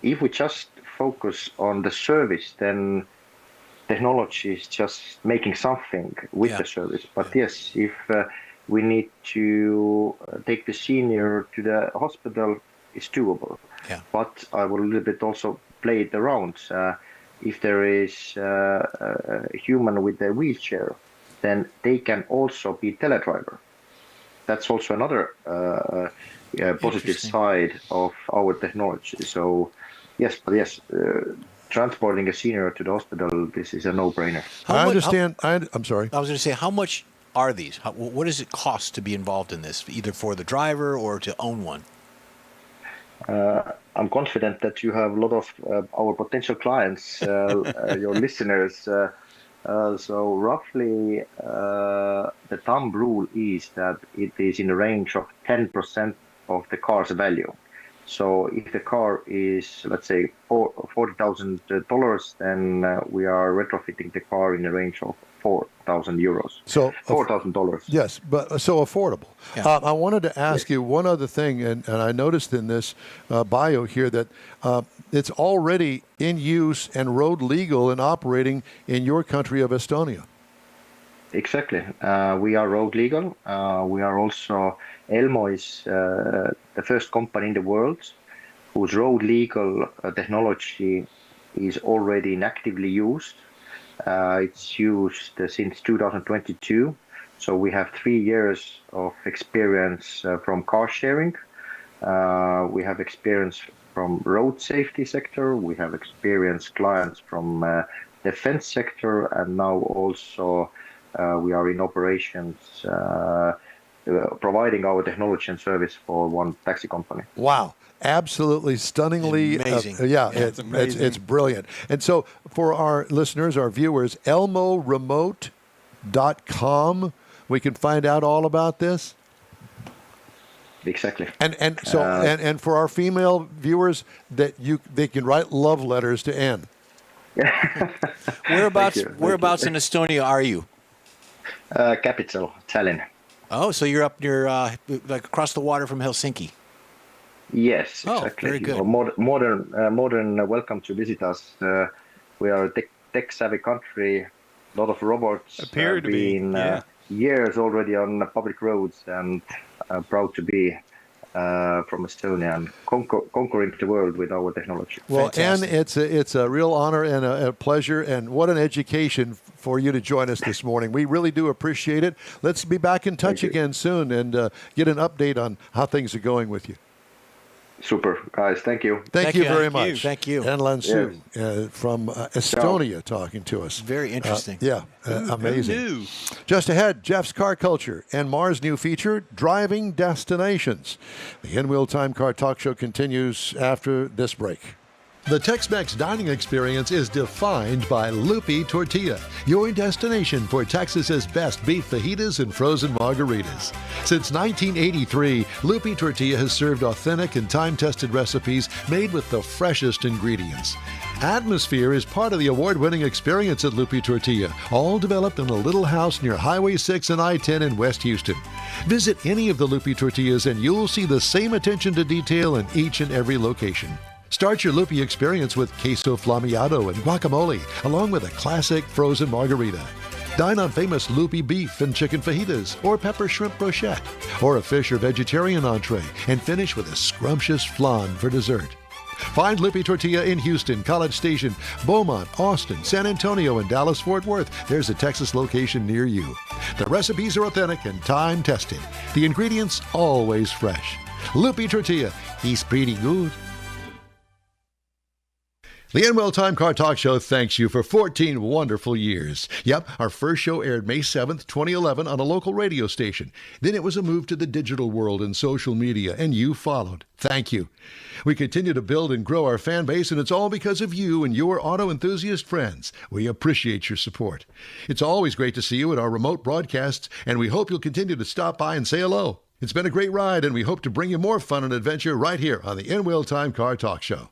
if we just focus on the service, then technology is just making something with the service. But yes, if we need to take the senior to the hospital, it's doable. Yeah. But I will a little bit also play it around. If there is a human with a wheelchair, then they can also be teledriver. That's also another positive side of our technology. So, yes, transporting a senior to the hospital, this is a no-brainer. How much- I'm sorry. I was going to say, how much are these? What does it cost to be involved in this, either for the driver or to own one? I'm confident that you have a lot of our potential clients, your listeners. So roughly, the thumb rule is that it is in the range of 10% of the car's value. So if the car is, let's say, $40,000, then we are retrofitting the car in the range of 4,000 euros. So $4,000. Yes, but so affordable. Yeah. I wanted to ask you one other thing, and I noticed in this bio here that it's already in use and road legal and operating in your country of Estonia. Exactly. We are road legal. We are also, Elmo is the first company in the world whose road legal technology is already in actively used. It's used since 2022. So we have 3 years of experience from car sharing. We have experience from road safety sector. We have experienced clients from defense sector, and now also we are in operations providing our technology and service for one taxi company. Wow. Absolutely stunningly Amazing. It's amazing. It's brilliant. And so for our listeners, our viewers, elmoremote.com, we can find out all about this. Exactly. And so and for our female viewers, that they can write love letters to Anne. Whereabouts Thank you. whereabouts in Estonia are you? Capital, Tallinn. Oh, so you're up near like across the water from Helsinki. Yes, Oh, exactly. very good. Modern welcome to visit us. We are a tech-savvy country. A lot of robots. Appear to be, been yeah. years already on public roads, and proud to be from Estonia and conquering the world with our technology. Well, Fantastic. Anne, it's a real honor and a pleasure, and what an education for you to join us this morning. We really do appreciate it. Let's be back in touch Thank you. again soon and get an update on how things are going with you. Super, guys. Thank you. Thank Thank you you. very Thank you. much. Thank you. Anne Lansu from Estonia talking to us. Very interesting. Amazing. Who knew? Just ahead, Jeff's Car Culture and Mars' new feature, Driving Destinations. The In-Wheel Time Car Talk Show continues after this break. The Tex-Mex dining experience is defined by Lupi Tortilla, your destination for Texas's best beef fajitas and frozen margaritas. Since 1983, Lupi Tortilla has served authentic and time-tested recipes made with the freshest ingredients. Atmosphere is part of the award-winning experience at Lupi Tortilla, all developed in a little house near Highway 6 and I-10 in West Houston. Visit any of the Lupi Tortillas and you'll see the same attention to detail in each and every location. Start your Lupi experience with queso flammeado and guacamole, along with a classic frozen margarita. Dine on famous Lupi beef and chicken fajitas, or pepper shrimp brochette, or a fish or vegetarian entree, and finish with a scrumptious flan for dessert. Find Lupi Tortilla in Houston, College Station, Beaumont, Austin, San Antonio, and Dallas-Fort Worth. There's a Texas location near you. The recipes are authentic and time-tested. The ingredients always fresh. Lupi Tortilla, he's pretty good. The In-Wheel Time Car Talk Show thanks you for 14 wonderful years. Yep, our first show aired May 7th, 2011 on a local radio station. Then it was a move to the digital world and social media, and you followed. Thank you. We continue to build and grow our fan base, and it's all because of you and your auto enthusiast friends. We appreciate your support. It's always great to see you at our remote broadcasts, and we hope you'll continue to stop by and say hello. It's been a great ride, and we hope to bring you more fun and adventure right here on the In-Wheel Time Car Talk Show.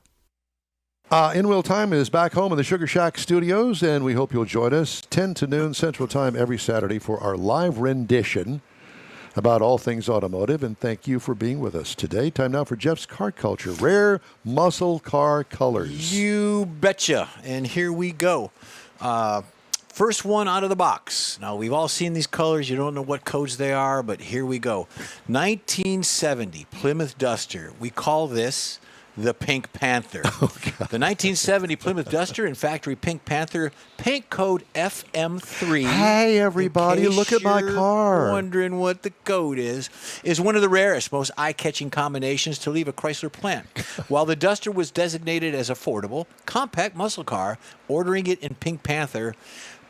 In-Wheel Time is back home in the Sugar Shack studios, and we hope you'll join us 10 to noon Central Time every Saturday for our live rendition about all things automotive. And thank you for being with us today. Time now for Jeff's Car Culture, rare muscle car colors. You betcha. And here we go. First one out of the box. Now, we've all seen these colors. You don't know what codes they are, but here we go. 1970 Plymouth Duster. We call this the Pink Panther. The 1970 Plymouth Duster in factory Pink Panther, paint code FM3. Hey, everybody, In case look at my you're car. Wondering what the code is one of the rarest, most eye-catching combinations to leave a Chrysler plant. While the Duster was designated as affordable, compact muscle car, ordering it in Pink Panther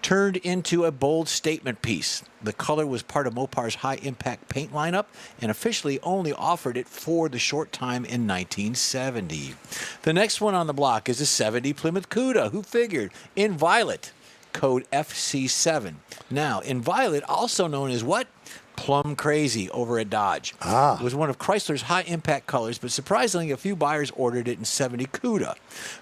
turned into a bold statement piece. The color was part of Mopar's high-impact paint lineup and officially only offered it for the short time in 1970. The next one on the block is a 70 Plymouth Cuda. Who figured? In violet, code FC7. Now, in violet, also known as what? Plum Crazy over at Dodge. It was one of Chrysler's high-impact colors, but surprisingly, a few buyers ordered it in 70 Cuda.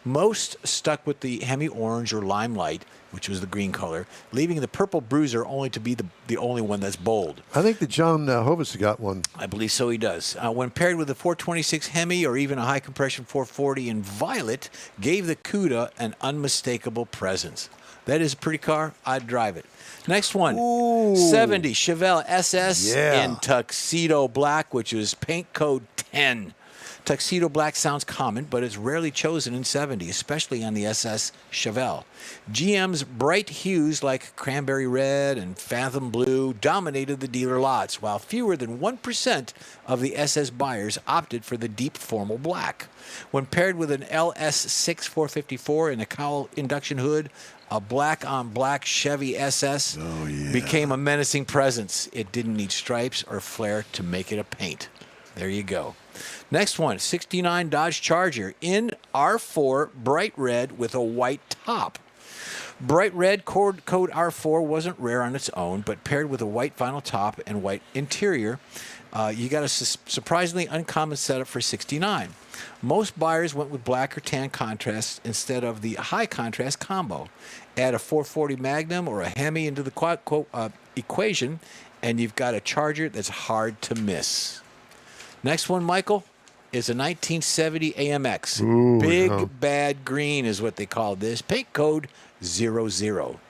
Most stuck with the Hemi Orange or Limelight, which was the green color, leaving the purple Bruiser only to be the only one that's bold. I think that John Hovis got one. I believe so he does. When paired with the 426 Hemi or even a high-compression 440 in violet, gave the Cuda an unmistakable presence. That is a pretty car. I'd drive it. Next one, 70 Chevelle SS in tuxedo black, which was paint code 10. Tuxedo black sounds common, but is rarely chosen in 70, especially on the SS Chevelle. GM's bright hues like cranberry red and fathom blue dominated the dealer lots, while fewer than 1% of the SS buyers opted for the deep formal black. When paired with an LS6 454 and a cowl induction hood, a black-on-black Chevy SS became a menacing presence. It didn't need stripes or flare to make it a paint. There you go. Next one, 69 Dodge Charger in R4 bright red with a white top. Bright red code R4 wasn't rare on its own, but paired with a white vinyl top and white interior, you got a surprisingly uncommon setup for 69. Most buyers went with black or tan contrast instead of the high contrast combo. Add a 440 Magnum or a Hemi into the equation, and you've got a Charger that's hard to miss. Next one, Michael, is a 1970 AMX. Ooh, Big yeah. Bad Green is what they call this. Paint code 00.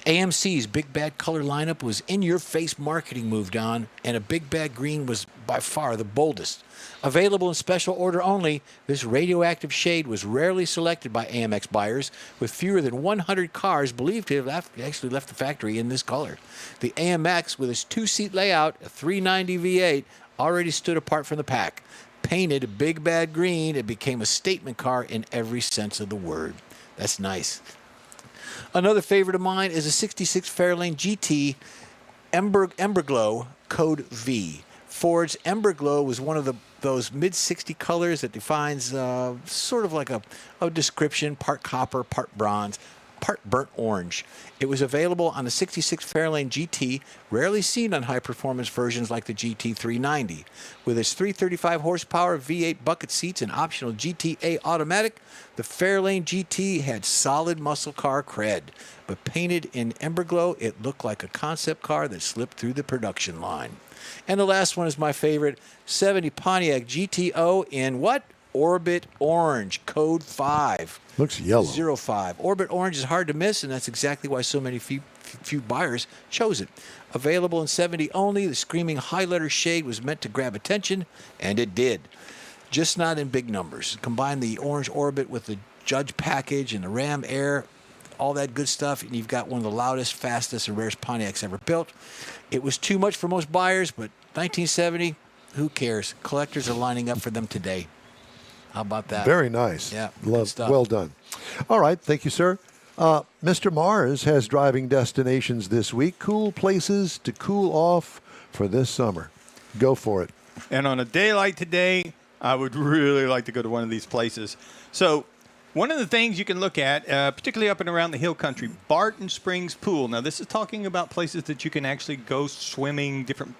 AMC's Big Bad color lineup was in-your-face marketing moved on, and a Big Bad Green was by far the boldest. Available in special order only, this radioactive shade was rarely selected by AMX buyers, with fewer than 100 cars believed to have actually left the factory in this color. The AMX, with its two-seat layout, a 390 V8, already stood apart from the pack. Painted Big Bad Green, it became a statement car in every sense of the word. That's nice. Another favorite of mine is a 66 Fairlane GT Emberglow Code V. Ford's Emberglow was one of those mid-60 colors that defines sort of like a description, part copper, part bronze, part burnt orange. It was available on the 66 Fairlane GT, rarely seen on high-performance versions like the GT 390. With its 335 horsepower V8 bucket seats and optional GTA automatic, the Fairlane GT had solid muscle car cred. But painted in Emberglow, it looked like a concept car that slipped through the production line. And the last one is my favorite, 70 Pontiac GTO in what? Orbit Orange, Code 5. Looks yellow. 05. Orbit Orange is hard to miss, and that's exactly why so many few buyers chose it. Available in 70 only, the screaming high-letter shade was meant to grab attention, and it did. Just not in big numbers. Combine the orange Orbit with the Judge package and the Ram Air, all that good stuff, and you've got one of the loudest, fastest, and rarest Pontiacs ever built. It was too much for most buyers, but 1970, who cares? Collectors are lining up for them today. How about that? Very nice. Yeah, good stuff. Well done. All right. Thank you, sir. Mr. Mars has driving destinations this week. Cool places to cool off for this summer. Go for it. And on a day like today, I would really like to go to one of these places. So one of the things you can look at, particularly up and around the hill country, Barton Springs Pool. Now, this is talking about places that you can actually go swimming, different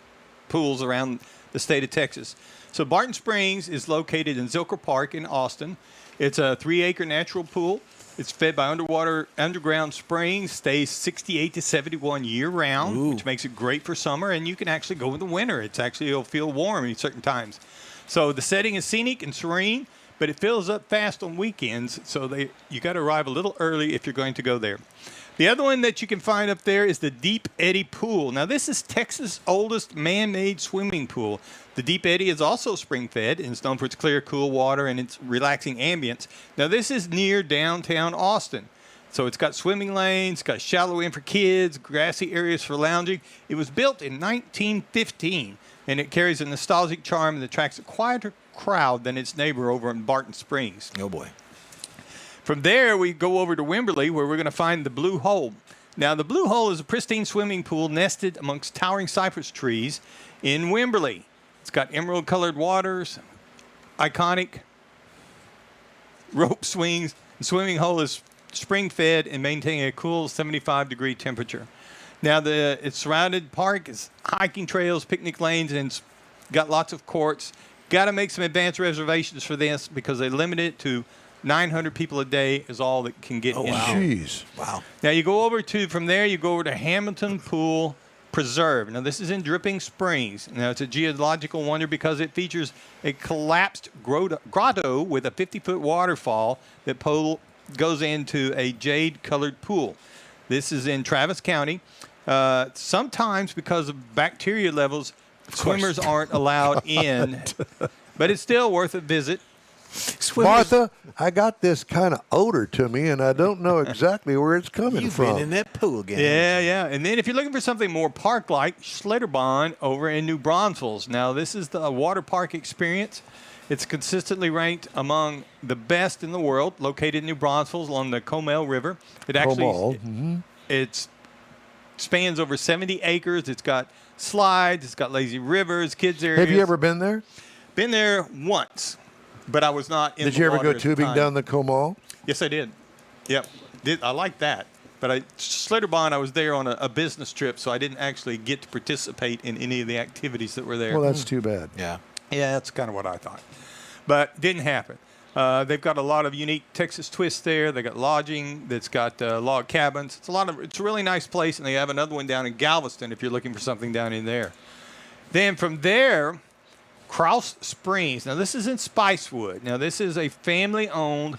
pools around the state of Texas. So Barton Springs is located in Zilker Park in Austin. It's a 3-acre natural pool. It's fed by underground springs, stays 68 to 71 year-round, which makes it great for summer, and you can actually go in the winter. It'll feel warm at certain times. So the setting is scenic and serene, but it fills up fast on weekends, so you got to arrive a little early if you're going to go there. The other one that you can find up there is the Deep Eddy Pool. Now, this is Texas' oldest man-made swimming pool. The Deep Eddy is also spring-fed and is known for its clear, cool water and its relaxing ambience. Now, this is near downtown Austin. So it's got swimming lanes, got shallow end for kids, grassy areas for lounging. It was built in 1915, and it carries a nostalgic charm that attracts a quieter crowd than its neighbor over in Barton Springs. Oh, boy. From there, we go over to Wimberley, where we're going to find the Blue Hole. Now, the Blue Hole is a pristine swimming pool nested amongst towering cypress trees in Wimberley. It's got emerald-colored waters, iconic rope swings. The swimming hole is spring-fed and maintaining a cool 75-degree temperature. Now, its surrounded park is hiking trails, picnic lanes, and it's got lots of courts. Got to make some advance reservations for this because they limit it to 900 people a day is all that can get in. Wow. Jeez. Wow. Now, from there, you go over to Hamilton Pool Preserve. Now, this is in Dripping Springs. Now, it's a geological wonder because it features a collapsed grotto with a 50-foot waterfall that goes into a jade-colored pool. This is in Travis County. Sometimes, because of bacteria levels, swimmers aren't allowed in but it's still worth a visit. Martha, I got this kind of odor to me, and I don't know exactly where it's coming You've from. been in that pool again. Yeah. And then if you're looking for something more park-like, Schlitterbahn over in New Braunfels. Now, this is the water park experience. It's consistently ranked among the best in the world, located in New Braunfels along the Comal River. It actually it spans over 70 acres. It's got slides. It's got lazy rivers, kids areas. Have you ever been there? Been there once, but I was not in Did the you ever water go at the tubing time. down the Comal? Yes, I did. Yep. I like that. But Schlitterbahn, I was there on a business trip, so I didn't actually get to participate in any of the activities that were there. Well, that's too bad. Yeah. Yeah, that's kind of what I thought. But didn't happen. They've got a lot of unique Texas twists there. They got lodging. That's got log cabins. It's a really nice place, and they have another one down in Galveston if you're looking for something down in there. Then from there, Krause Springs. Now this is in Spicewood. Now this is a family-owned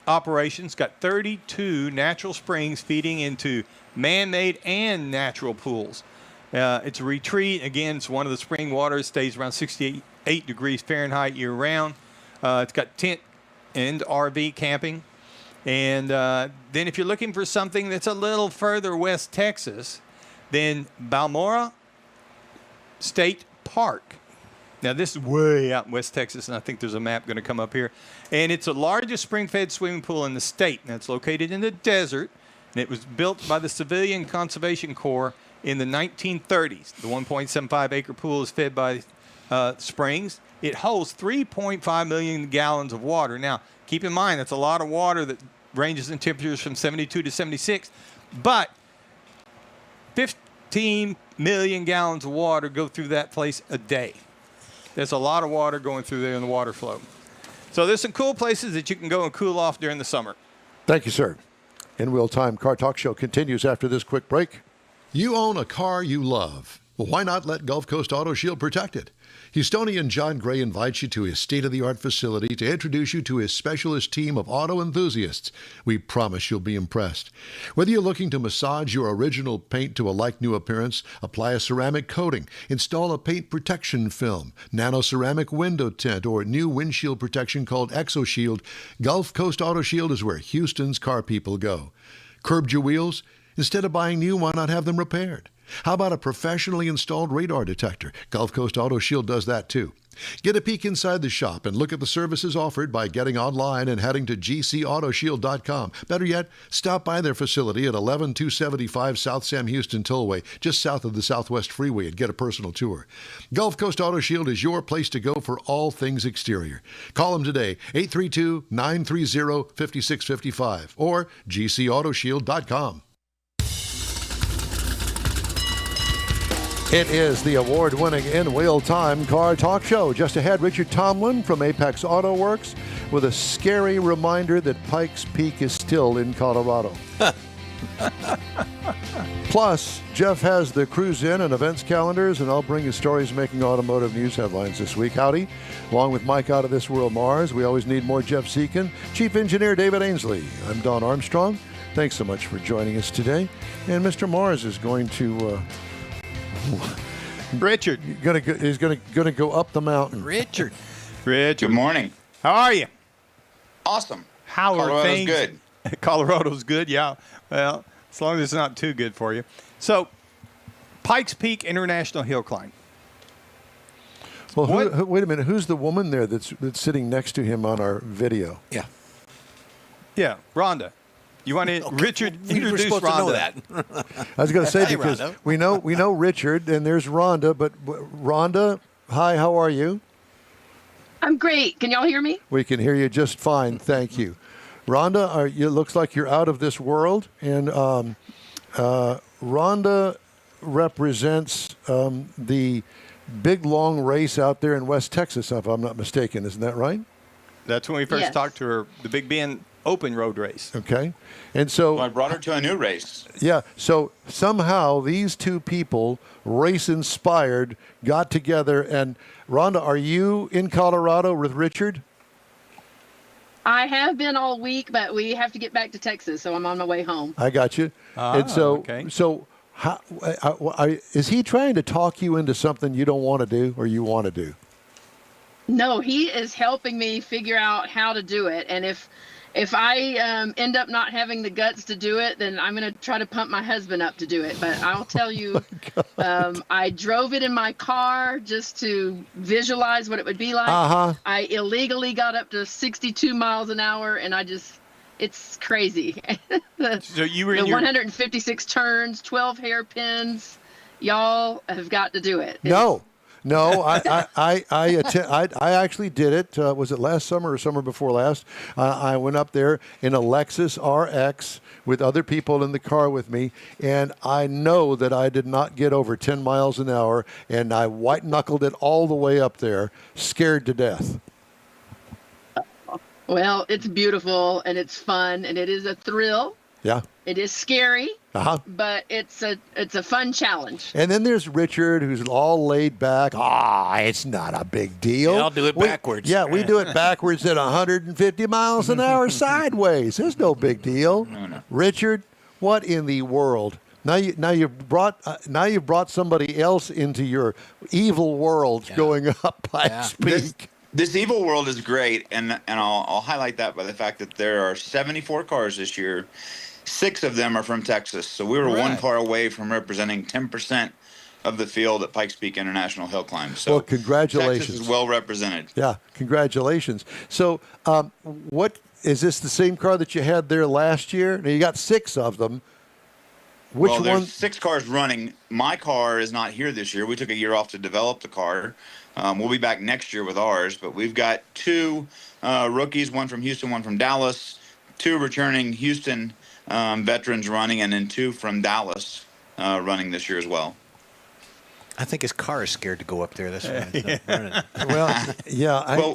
operation. It's got 32 natural springs feeding into man-made and natural pools. It's a retreat. Again, it's one of the spring waters. Stays around 68 degrees Fahrenheit year-round. It's got tent and RV camping. And then if you're looking for something that's a little further west Texas, then Balmora State Park. Now, this is way out in West Texas, and I think there's a map going to come up here. And it's the largest spring-fed swimming pool in the state. Now, it's located in the desert, and it was built by the Civilian Conservation Corps in the 1930s. The 1.75-acre pool is fed by springs. It holds 3.5 million gallons of water. Now, keep in mind, that's a lot of water that ranges in temperatures from 72 to 76. But 15 million gallons of water go through that place a day. There's a lot of water going through there in the water flow. So there's some cool places that you can go and cool off during the summer. Thank you, sir. In Real Time Car Talk Show continues after this quick break. You own a car you love. Well, why not let Gulf Coast Auto Shield protect it? Houstonian John Gray invites you to his state-of-the-art facility to introduce you to his specialist team of auto enthusiasts. We promise you'll be impressed. Whether you're looking to massage your original paint to a like-new appearance, apply a ceramic coating, install a paint protection film, nano-ceramic window tint, or new windshield protection called ExoShield, Gulf Coast Auto Shield is where Houston's car people go. Curbed your wheels? Instead of buying new, why not have them repaired? How about a professionally installed radar detector? Gulf Coast Auto Shield does that too. Get a peek inside the shop and look at the services offered by getting online and heading to gcautoshield.com. Better yet, stop by their facility at 11275 South Sam Houston Tollway, just south of the Southwest Freeway, and get a personal tour. Gulf Coast Auto Shield is your place to go for all things exterior. Call them today, 832-930-5655 or gcautoshield.com. It is the award-winning In Real Time Car Talk Show. Just ahead, Richard Tomlin from Apex Auto Works with a scary reminder that Pikes Peak is still in Colorado. Plus, Jeff has the cruise in and events calendars, and I'll bring you stories making automotive news headlines this week. Howdy. Along with Mike Out of This World Mars, we always need more Jeff Seekin, Chief Engineer David Ainsley. I'm Don Armstrong. Thanks so much for joining us today. And Mr. Mars is going to... Richard. He's gonna go up the mountain. Richard. Good morning. How are you? Awesome. How are Colorado's things? good. Colorado's good, yeah. Well, as long as it's not too good for you. So, Pikes Peak International Hill Climb. Well, wait a minute. Who's the woman there that's sitting next to him on our video? Yeah. Yeah, Rhonda. You want to, Richard, We were introduce supposed Rhonda. to know that. I was going to say Hey, because Rhonda. we know Richard and there's Rhonda, but Rhonda, hi, how are you? I'm great. Can y'all hear me? We can hear you just fine, thank you. Rhonda, it looks like you're out of this world, and Rhonda represents the big long race out there in West Texas, if I'm not mistaken. Isn't that right? That's when we first Yes. talked to her, the Big Bend Open Road Race. Okay, and so Well, I brought her to a new race. yeah, so somehow these two people, race inspired, got together. And Rhonda, are you in Colorado with Richard? I have been all week, but we have to get back to Texas, so I'm on my way home. I got you. And so, okay. so how, is he trying to talk you into something you don't want to do or you want to do? No, he is helping me figure out how to do it. And if I end up not having the guts to do it, then I'm going to try to pump my husband up to do it. But I'll tell you, I drove it in my car just to visualize what it would be like. I illegally got up to 62 miles an hour, and it's crazy. So you were the in your 156 turns, 12 hairpins. Y'all have got to do it. No, I actually did it. Was it last summer or summer before last? I went up there in a Lexus RX with other people in the car with me, and I know that I did not get over 10 miles an hour, and I white-knuckled it all the way up there, scared to death. Well, it's beautiful, and it's fun, and it is a thrill. Yeah. It is scary, but it's a fun challenge. And then there's Richard, who's all laid back. It's not a big deal. Yeah, I'll do it backwards. We do it backwards at 150 miles an hour sideways. There's no big deal. No. Richard, what in the world? Now you've brought somebody else into your evil world going up Pikes Peak. This evil world is great, and I'll highlight that by the fact that there are 74 cars this year. 6 of them are from Texas, so we were one car away from representing 10% of the field at Pikes Peak International Hill Climb. So well, congratulations. Texas is well represented. Yeah, congratulations. So what is this the same car that you had there last year? Now, you got 6 of them. Which well, one? there's 6 cars running. My car is not here this year. We took a year off to develop the car. We'll be back next year with ours, but we've got 2 rookies, one from Houston, one from Dallas, 2 returning Houston veterans running, and then 2 from Dallas running this year as well. I think his car is scared to go up there. That's why. Well, yeah.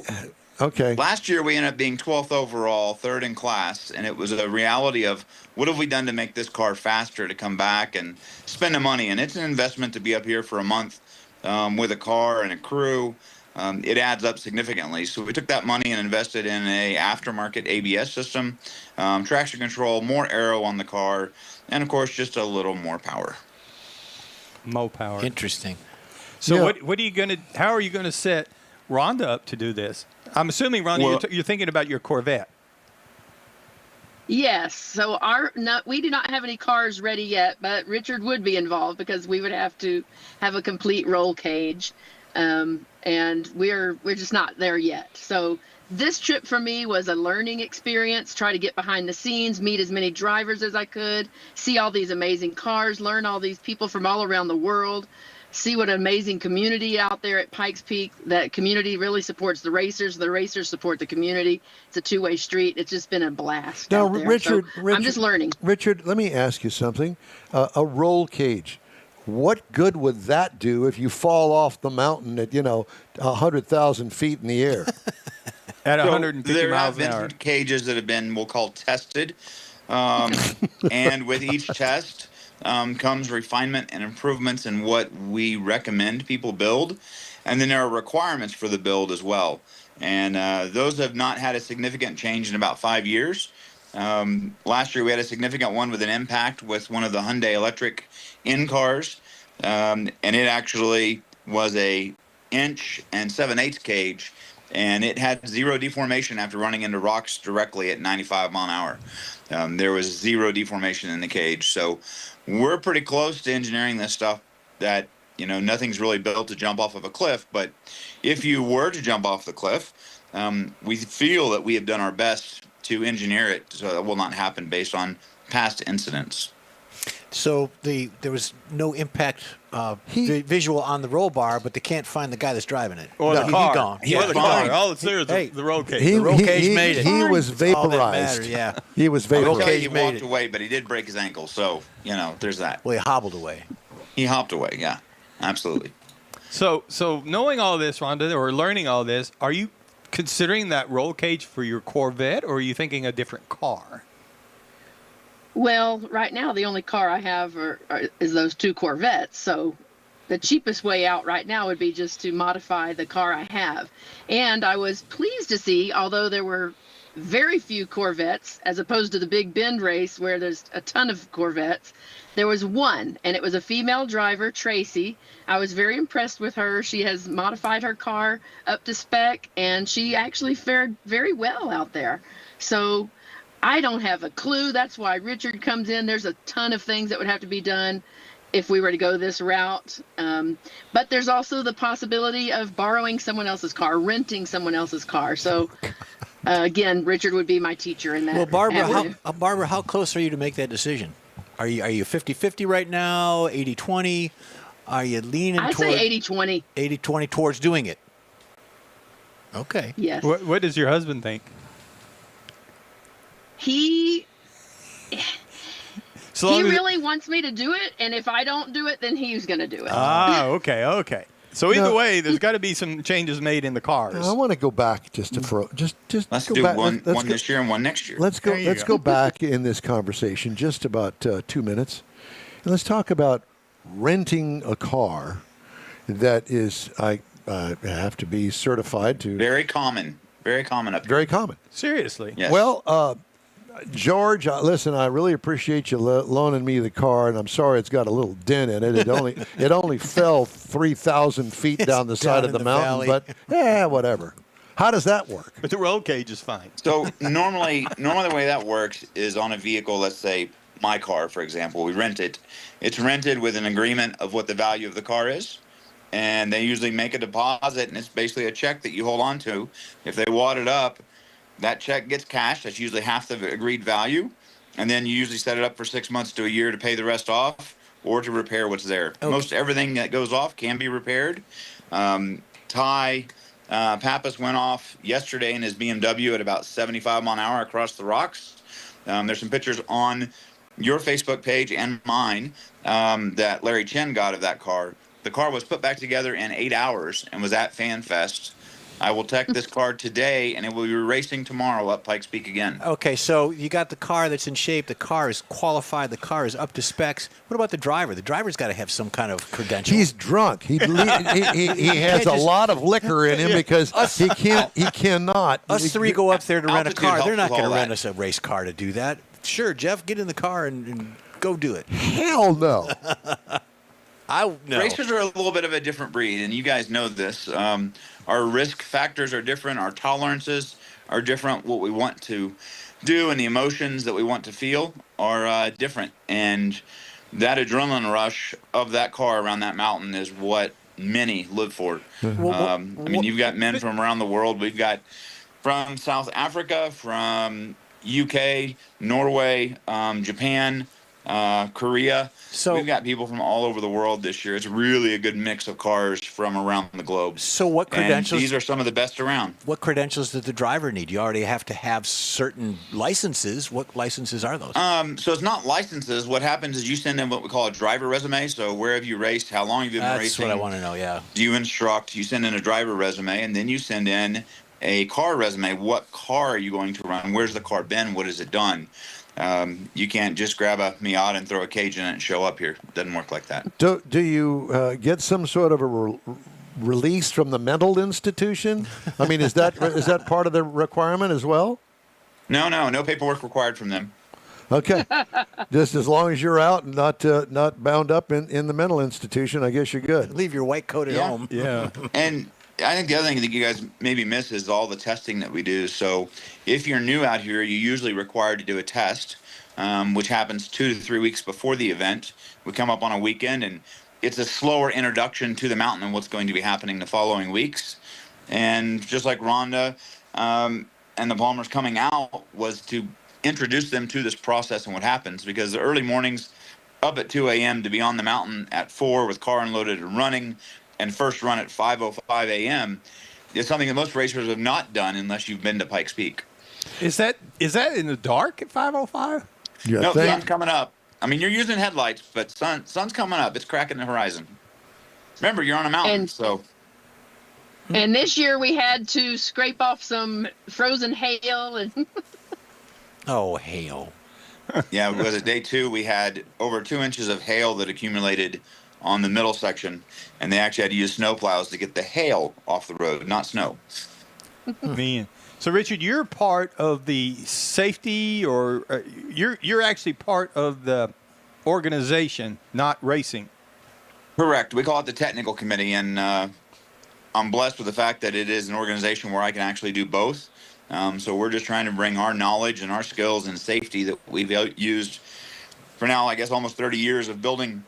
Okay. Last year we ended up being 12th overall, 3rd in class, and it was a reality of what have we done to make this car faster to come back and spend the money. And it's an investment to be up here for a month with a car and a crew. It adds up significantly. So we took that money and invested in a aftermarket ABS system, traction control, more aero on the car, and of course just a little more power. More power. Interesting. So what are you going to? How are you going to set Rhonda up to do this? I'm assuming, Rhonda, you're thinking about your Corvette. Yes. So we do not have any cars ready yet, but Richard would be involved because we would have to have a complete roll cage, and we're just not there yet. So this trip for me was a learning experience. Try to get behind the scenes, meet as many drivers as I could, see all these amazing cars, learn all these people from all around the world. See what an amazing community out there at Pikes Peak. That community really supports the racers. The racers support the community. It's a two-way street. It's just been a blast. Now, out there. Richard, I'm just learning. Richard, let me ask you something. A roll cage. What good would that do if you fall off the mountain at 100,000 feet in the air? At 150 miles an hour. There have been cages that have been, we'll call, tested, and with each test comes refinement and improvements in what we recommend people build. And then there are requirements for the build as well. And those have not had a significant change in about 5 years. Last year we had a significant one with an impact with one of the Hyundai electric in-cars. And it actually was a 1 7/8 cage. And it had 0 deformation after running into rocks directly at 95 mile an hour. There was 0 deformation in the cage. So we're pretty close to engineering this stuff that, nothing's really built to jump off of a cliff. But if you were to jump off the cliff, we feel that we have done our best to engineer it so that will not happen based on past incidents. So there was no impact visual on the roll bar, but they can't find the guy that's driving it. Or the car. He's gone. Or the car. All that's there is the roll cage. The roll cage made it. He was That's all that vaporized. mattered, yeah. He was I'll vaporized. tell you, he made walked it. away, but he did break his ankle. So, there's that. Well, he hobbled away. He hopped away, yeah, absolutely. So knowing all this, Rhonda, or learning all this, are you considering that roll cage for your Corvette, or are you thinking a different car? Well, right now the only car I have is those 2 Corvettes. So the cheapest way out right now would be just to modify the car I have. And I was pleased to see, although there were very few Corvettes, as opposed to the Big Bend race where there's a ton of Corvettes. There was one, and it was a female driver, Tracy. I was very impressed with her. She has modified her car up to spec, and she actually fared very well out there. So I don't have a clue. That's why Richard comes in. There's a ton of things that would have to be done if we were to go this route. But there's also the possibility of borrowing someone else's car, renting someone else's car. So again, Richard would be my teacher in that. Well, avenue. Barbara, how close are you to make that decision? Are you 50-50 right now, 80-20? Are you leaning I'd towards say 80-20. 80-20 towards doing it? Okay. Yes. What does your husband think? He So long as- really wants me to do it, and if I don't do it, then he's going to do it. Okay. So either No. way, there's got to be some changes made in the cars. I want to go back just to just Let's go do back. one Let's go- this year and one next year. Let's go. There you Let's go. go back in this conversation just about 2 minutes, and let's talk about renting a car that is I have to be certified to. Very common up here. Very common. Seriously. Yes. Well, George, listen, I really appreciate you loaning me the car, and I'm sorry it's got a little dent in it. It only fell 3,000 feet down the It's side down of in the the mountain, valley. but whatever. How does that work? But the roll cage is fine. So normally the way that works is on a vehicle, let's say my car, for example, we rent it. It's rented with an agreement of what the value of the car is. And they usually make a deposit, and it's basically a check that you hold on to. If they wad it up, that check gets cashed. That's usually half the agreed value. And then you usually set it up for 6 months to a year to pay the rest off or to repair what's there. Okay. Most everything that goes off can be repaired. Ty Pappas went off yesterday in his BMW at about 75 mile an hour across the rocks. There's some pictures on your Facebook page and mine that Larry Chen got of that car. The car was put back together in 8 hours and was at Fan Fest. I will tech this car today, and it will be racing tomorrow up Pikes Peak again. Okay, so you got the car that's in shape. The car is qualified. The car is up to specs. What about the driver? The driver's got to have some kind of credential. He's drunk. He has can't a just- lot of liquor in him because he cannot. Us three go up there to rent a Altitude car. helps They're not with going to all rent that. us a race car to do that. Sure, Jeff, get in the car and go do it. Hell no. No. Racers are a little bit of a different breed, and you guys know this. Our risk factors are different. Our tolerances are different. What we want to do and the emotions that we want to feel are different. And that adrenaline rush of that car around that mountain is what many live for. I mean, you've got men from around the world. We've got from South Africa, from UK, Norway, Japan, Korea. So- we've got people from all over the world this year. It's really a good mix of cars from around the globe. So what And credentials? these are some of the best around. What credentials does the driver need? You already have to have certain licenses. What licenses are those? So it's not licenses. What happens is you send in what we call a driver resume. So where have you raced? How long have you been That's racing? what I want to know. Yeah. Do you instruct? You send in a driver resume, and then you send in a car resume. What car are you going to run? Where's the car been? What has it done? You can't just grab a Miata and throw a cage in it and show up here. It doesn't work like that. Do you get some sort of a release from the mental institution? I mean, is that part of the requirement as well? No paperwork required from them. Okay, just as long as you're out and not bound up in the mental institution, I guess you're good. Leave your white coat at Yeah. home. Yeah. And I think the other thing that you guys maybe miss is all the testing that we do. So if you're new out here, you're usually required to do a test, which happens 2 to 3 weeks before the event. We come up on a weekend, and it's a slower introduction to the mountain and what's going to be happening the following weeks. And just like Rhonda and the Palmers coming out was to introduce them to this process and what happens, because the early mornings up at 2 a.m. to be on the mountain at 4 with car unloaded and running, and first run at 5:05 a.m. is something that most racers have not done unless you've been to Pikes Peak. Is that in the dark at 5:05? You No, think? sun's coming up. I mean, you're using headlights, but sun's coming up. It's cracking the horizon. Remember, you're on a mountain, And- so And this year we had to scrape off some frozen hail and Oh, hail. yeah. Because at day 2, we had over 2 inches of hail that accumulated on the middle section, and they actually had to use snow plows to get the hail off the road, not snow. Man. So, Richard, you're part of the safety, or you're actually part of the organization, not racing. Correct. We call it the technical committee, and I'm blessed with the fact that it is an organization where I can actually do both. So we're just trying to bring our knowledge and our skills and safety that we've used for now, I guess, almost 30 years of building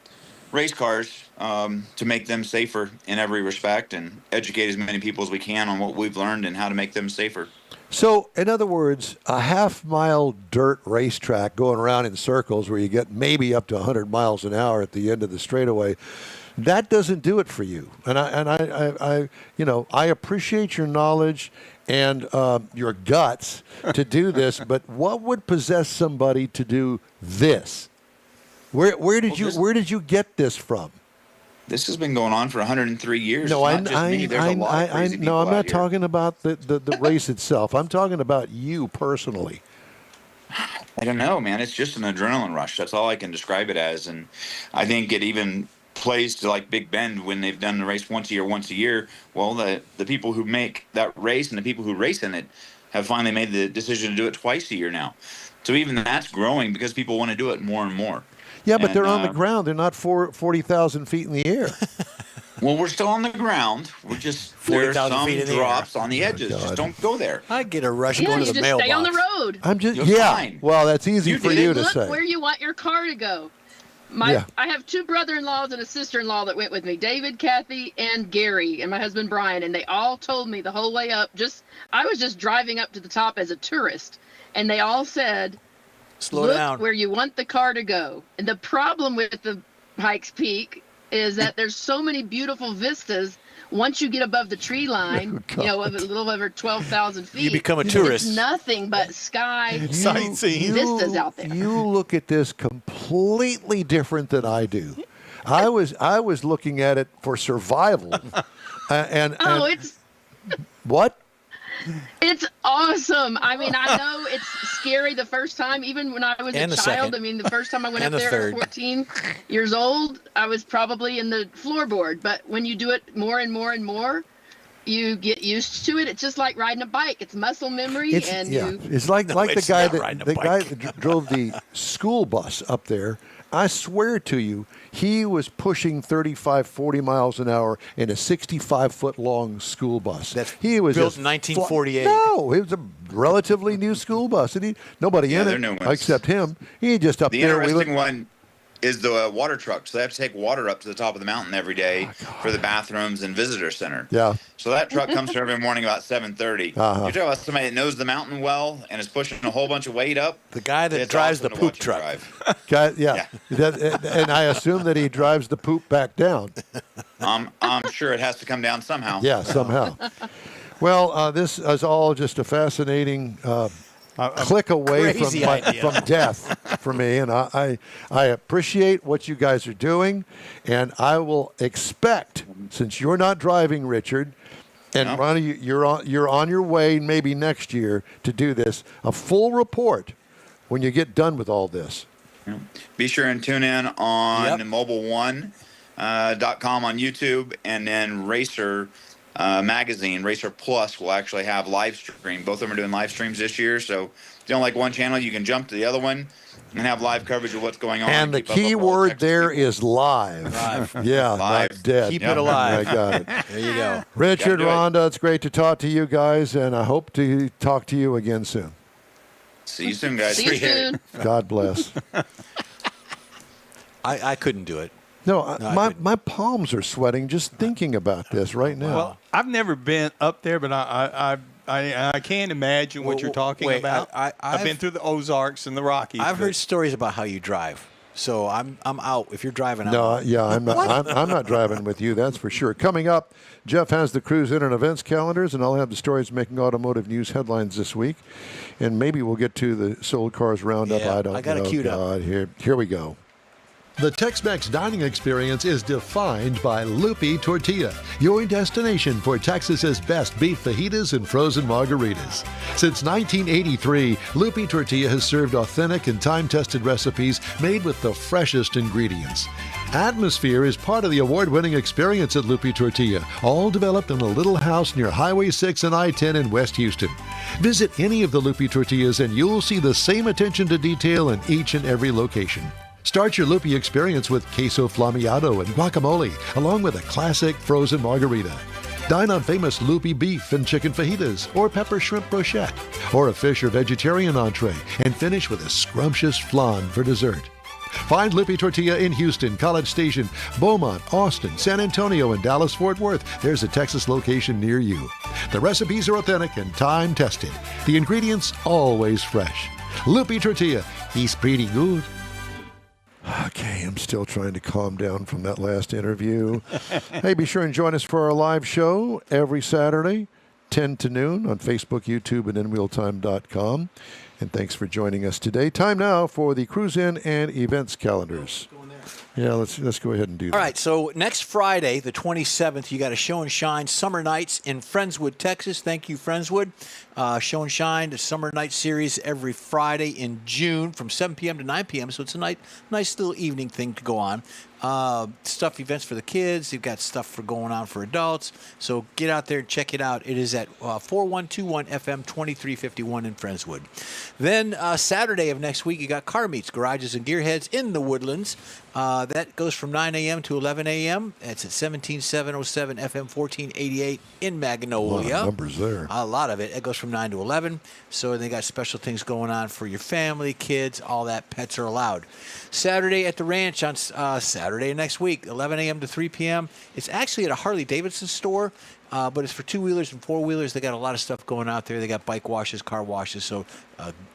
race cars to make them safer in every respect and educate as many people as we can on what we've learned and how to make them safer. So, in other words, a half-mile dirt racetrack going around in circles where you get maybe up to 100 miles an hour at the end of the straightaway, that doesn't do it for you. And I appreciate your knowledge and your guts to do this. But what would possess somebody to do this? Where did you get this from? This has been going on for 103 years. No, It's not just me. There's a lot of crazy people I'm out not here. talking about the race itself. I'm talking about you personally. I don't know, man. It's just an adrenaline rush. That's all I can describe it as. And I think it even plays to like Big Bend when they've done the race once a year. Well, the people who make that race and the people who race in it have finally made the decision to do it twice a year now. So even that's growing because people want to do it more and more. Yeah, but And, they're on the ground. They're not 40,000 feet in the air. Well, we're still on the ground. We're just there are 40,000 some feet in the drops on the edges. God. Just don't go there. I get a rush Yeah, going you to the just mailbox. stay on the road. I'm just You're yeah. fine. Well, that's easy You for did you it. to Look say. where you want your car to go. Yeah. I have two brother-in-laws and a sister-in-law that went with me, David, Kathy, and Gary, and my husband Brian, and they all told me the whole way up. I was just driving up to the top as a tourist, and they all said, Slow look down. where you want the car to go. And the problem with the Pikes Peak is that there's so many beautiful vistas. Once you get above the tree line, a little over 12,000 feet, You become a tourist. It's nothing but sky. Sightseeing. Vistas out there. You look at this completely different than I do. I was looking at it for survival. and It's what? It's awesome. I mean, I know it's scary the first time, even when I was And a the child. second. I mean, the first time I went And up the there third. at 14 years old, I was probably in the floorboard. But when you do it more and more and more, you get used to it. It's just like riding a bike. It's muscle memory, It's like the it's guy not riding a that bike. drove the school bus up there. I swear to you, he was pushing 35, 40 miles an hour in a 65-foot long school bus. He was built just in 1948. No, it was a relatively new school bus, and nobody in they're it new ones. except him. He just up The there. interesting one is the water truck. So they have to take water up to the top of the mountain every day for the bathrooms and visitor center. Yeah. So that truck comes here every morning about 7:30. Uh-huh. You're talking about somebody that knows the mountain well and is pushing a whole bunch of weight up. The guy that It's drives awesome the to poop watch him truck. drive. Guy, yeah. And I assume that he drives the poop back down. I'm sure it has to come down somehow. Yeah, somehow. Well, this is all just a fascinating click away Crazy from idea. from death for me, and I appreciate what you guys are doing, and I will expect, since you're not driving, Richard, and No. Ronnie, you're on your way maybe next year to do this, a full report when you get done with all this. Be sure and tune in on Yep. mobile1.com on YouTube, and then Racer magazine, Racer Plus, will actually have live stream. Both of them are doing live streams this year, so if you don't like one channel, you can jump to the other one and have live coverage of what's going on. And the keep up with key all the word Texas there people. is live. Yeah, Live. not dead. Keep it alive. I got it. There you go. Richard, Gotta do it. Rhonda, it's great to talk to you guys, and I hope to talk to you again soon. See you soon, guys. See you soon. God bless. I couldn't do it. No, I my couldn't. my palms are sweating just thinking about this right now. Well, I've never been up there, but I can't imagine what Well, you're talking wait, about. I've I've been through the Ozarks and the Rockies. I've but- heard stories about how you drive, so I'm out. If you're driving, I'm No, out. yeah, I'm not driving with you, that's for sure. Coming up, Jeff has the cruise in and events calendars, and I'll have the stories making automotive news headlines this week. And maybe we'll get to the sold cars roundup. Yeah, I don't I got it know. queued up. God, here we go. The Tex-Mex dining experience is defined by Lupi Tortilla, your destination for Texas's best beef fajitas and frozen margaritas. Since 1983, Lupi Tortilla has served authentic and time-tested recipes made with the freshest ingredients. Atmosphere is part of the award-winning experience at Lupi Tortilla, all developed in a little house near Highway 6 and I-10 in West Houston. Visit any of the Lupi Tortillas and you'll see the same attention to detail in each and every location. Start your Lupi experience with queso flamiado and guacamole, along with a classic frozen margarita. Dine on famous Lupi beef and chicken fajitas, or pepper shrimp brochette, or a fish or vegetarian entree, and finish with a scrumptious flan for dessert. Find Lupi Tortilla in Houston, College Station, Beaumont, Austin, San Antonio, and Dallas-Fort Worth. There's a Texas location near you. The recipes are authentic and time-tested. The ingredients always fresh. Lupi Tortilla, he's pretty good. Okay, I'm still trying to calm down from that last interview. Hey, be sure and join us for our live show every Saturday, 10 to noon on Facebook, YouTube, and InWheelTime.com. And thanks for joining us today. Time now for the Cruise In and events calendars. Yeah, let's go ahead and do that. All right, so next Friday, the 27th, you got a Show and Shine Summer Nights in Friendswood, Texas. Thank you, Friendswood. Show and Shine, the Summer Night series every Friday in June from 7 p.m. to 9 p.m., so it's a nice little evening thing to go on. Events for the kids. They've got stuff for going on for adults. So get out there and check it out. It is at 4121 FM 2351 in Friendswood. Then Saturday of next week, you got Car Meets, Garages and Gearheads in the Woodlands. That goes from 9 a.m. to 11 a.m. It's at 17707 FM 1488 in Magnolia. A lot of numbers there. A lot of it. It goes from 9 to 11. So they got special things going on for your family, kids, all that. Pets are allowed. Saturday at the ranch on Saturday next week, 11 a.m. to 3 p.m. It's actually at a Harley-Davidson store, but it's for two-wheelers and four-wheelers. They got a lot of stuff going out there. They got bike washes, car washes, so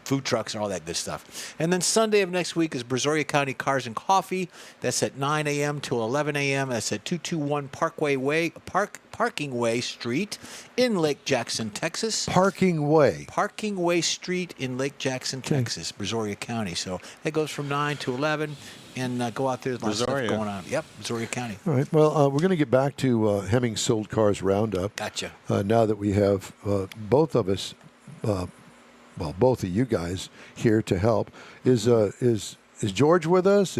food trucks and all that good stuff. And then Sunday of next week is Brazoria County Cars and Coffee. That's at 9 a.m. to 11 a.m. That's at 221 Parking Way Street in Lake Jackson, Texas. Parking Way Street in Lake Jackson, Texas, Brazoria County. So that goes from 9 to 11. And go out there. There's a lot of stuff going on. Yep, Brazoria County. All right. Well, we're going to get back to Hemmings Sold Cars Roundup. Gotcha. Now that we have both of us, both of you guys here to help. Is George with us?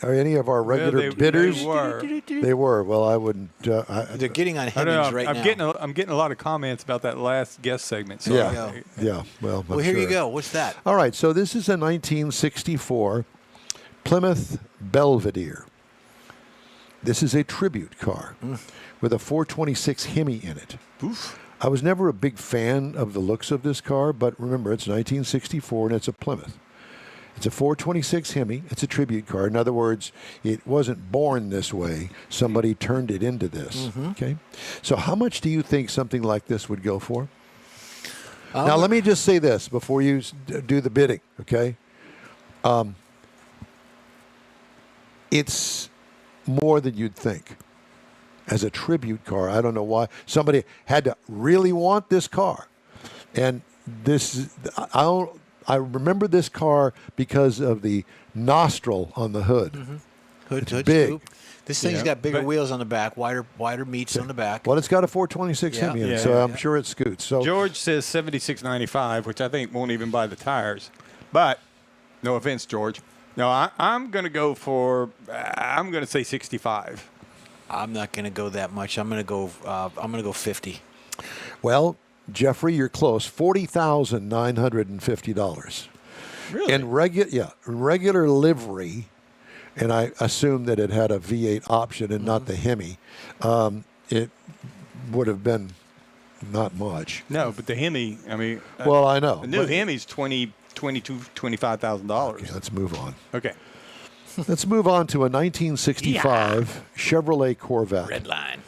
Are any of our regular bidders? They were. They were. Well, I wouldn't. They're getting on Hemmings right now. I'm getting a lot of comments about that last guest segment. So yeah. Well, here you go. What's that? All right. So this is a 1964 Plymouth Belvedere. This is a tribute car with a 426 Hemi in it. Oof. I was never a big fan of the looks of this car, but remember, it's 1964 and it's a Plymouth. It's a 426 Hemi. It's a tribute car. In other words, it wasn't born this way. Somebody turned it into this. Okay. So how much do you think something like this would go for? Now, let me just say this before you do the bidding, okay? It's more than you'd think. As a tribute car, I don't know why. Somebody had to really want this car. And I remember this car because of the nostril on the hood. Hood big. scoop. This thing's got bigger wheels on the back, wider meats on the back. Well, it's got a 426 Hemi in it, so I'm sure it scoots. So George says $76.95, which I think won't even buy the tires. But no offense, George. No, I'm going to go for. I'm going to say 65. I'm not going to go that much. I'm going to go 50. Well, Jeffrey, you're close. $40,950. Really? In regular livery, and I assume that it had a V8 option and not the Hemi. It would have been not much. No, but the Hemi. I mean. Well, I know. The new Hemi's $25,000. Okay, let's move on. Okay. Let's move on to a 1965 Chevrolet Corvette. Red line.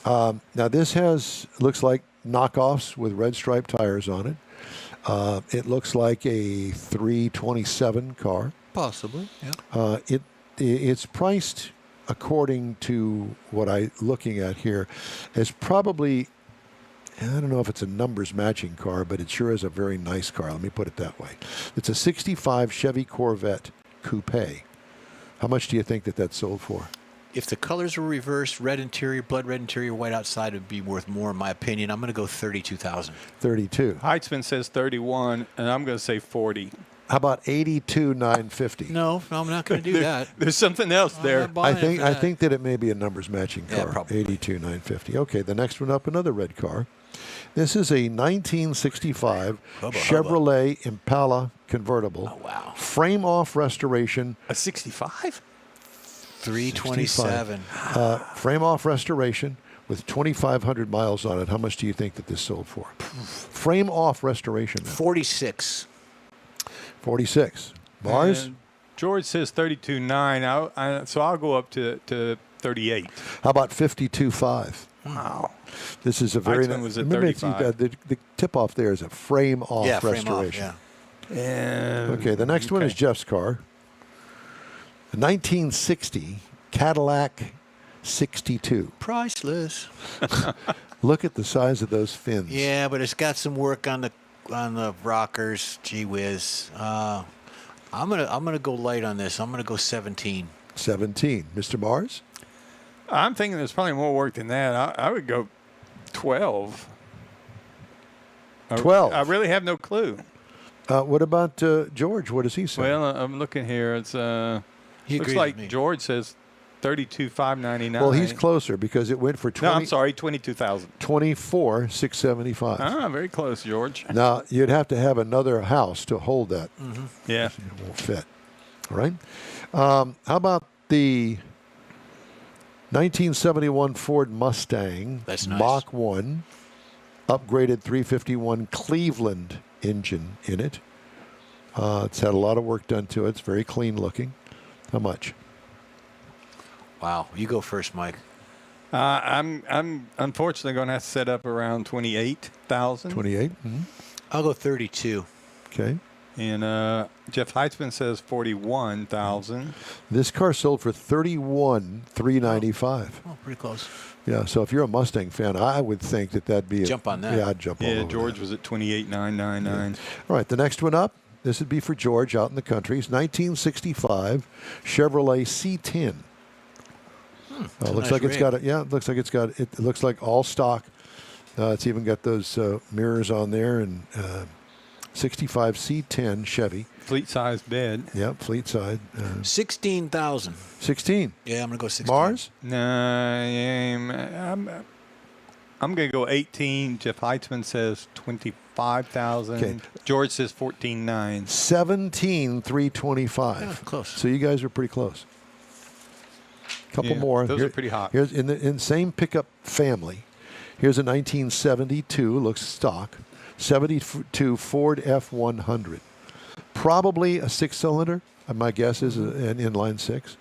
Now this looks like knockoffs with red striped tires on it. It looks like a 327 car. Possibly, yeah. It's priced, according to what I'm looking at here, as probably, I don't know if it's a numbers matching car, but it sure is a very nice car. Let me put it that way. It's a 65 Chevy Corvette Coupe. How much do you think that sold for? If the colors were reversed, red interior, blood red interior, white outside, would be worth more, in my opinion. I'm going to go $32,000. 32. Heitzman says 31, and I'm going to say 40. How about 82,950? No, I'm not going to do that. There's something else I'm there. not buying it for I that. think that it may be a numbers matching Yeah, car. probably. 82,950. Okay, the next one up, another red car. This is a 1965 Hubba, hubba. Chevrolet Impala convertible. Oh, wow. Frame off restoration. A 65? 327. Frame off restoration with 2,500 miles on it. How much do you think that this sold for? Frame off restoration. Now. 46. 46. Mars? And George says 32.9. So I'll go up to 38. How about 52.5? Wow. This is a very Heitzman was at remember it's, 35. the tip off there is a frame off Yeah, frame off. restoration. Yeah. And Okay, the next one is Jeff's car. A 1960 Cadillac 62. Priceless. Look at the size of those fins. Yeah, but it's got some work on the rockers. Gee whiz. I'm gonna go light on this. I'm gonna go 17. 17. Mr. Mars? I'm thinking there's probably more work than that. I would go 12. 12. I really have no clue. What about George? What does he say? Well, I'm looking here. It's He looks agreed like with me. George says 32,599. Well, he's closer because it went for No, I'm sorry, 22,000. 24,675. Ah, very close, George. Now, you'd have to have another house to hold that. Yeah. It won't fit. All right. How about the 1971 Ford Mustang That's nice. Mach 1, upgraded 351 Cleveland engine in it. It's had a lot of work done to it. It's very clean looking. How much? Wow. You go first, Mike. I'm unfortunately going to have to set up around 28,000. 28. I'll go 32. Okay. And Jeff Heitzman says 41,000. This car sold for $31,395. Oh, pretty close. Yeah. So if you're a Mustang fan, I would think that'd be Jump on that. Yeah, I'd jump all Yeah, over George that. was at 28,999. All right, the next one up. This would be for George out in the country. It's 1965 Chevrolet C10. a Looks nice like it's rig. got it. Yeah, it looks like it's got. It looks like all stock. It's even got those mirrors on there and 65 C10 Chevy. Fleet size bed. Yep, fleet side. 16,000. 16. Yeah, I'm gonna go 16. Mars. No, I'm going to go 18. Jeff Heitzman says 25,000. Okay. George says 14,900. 17,325. Yeah, close. So you guys are pretty close. Couple Yeah, more. those are pretty hot. Here's in the same pickup family. Here's a 1972, looks stock, 72 Ford F100. Probably a six-cylinder. My guess is an inline six.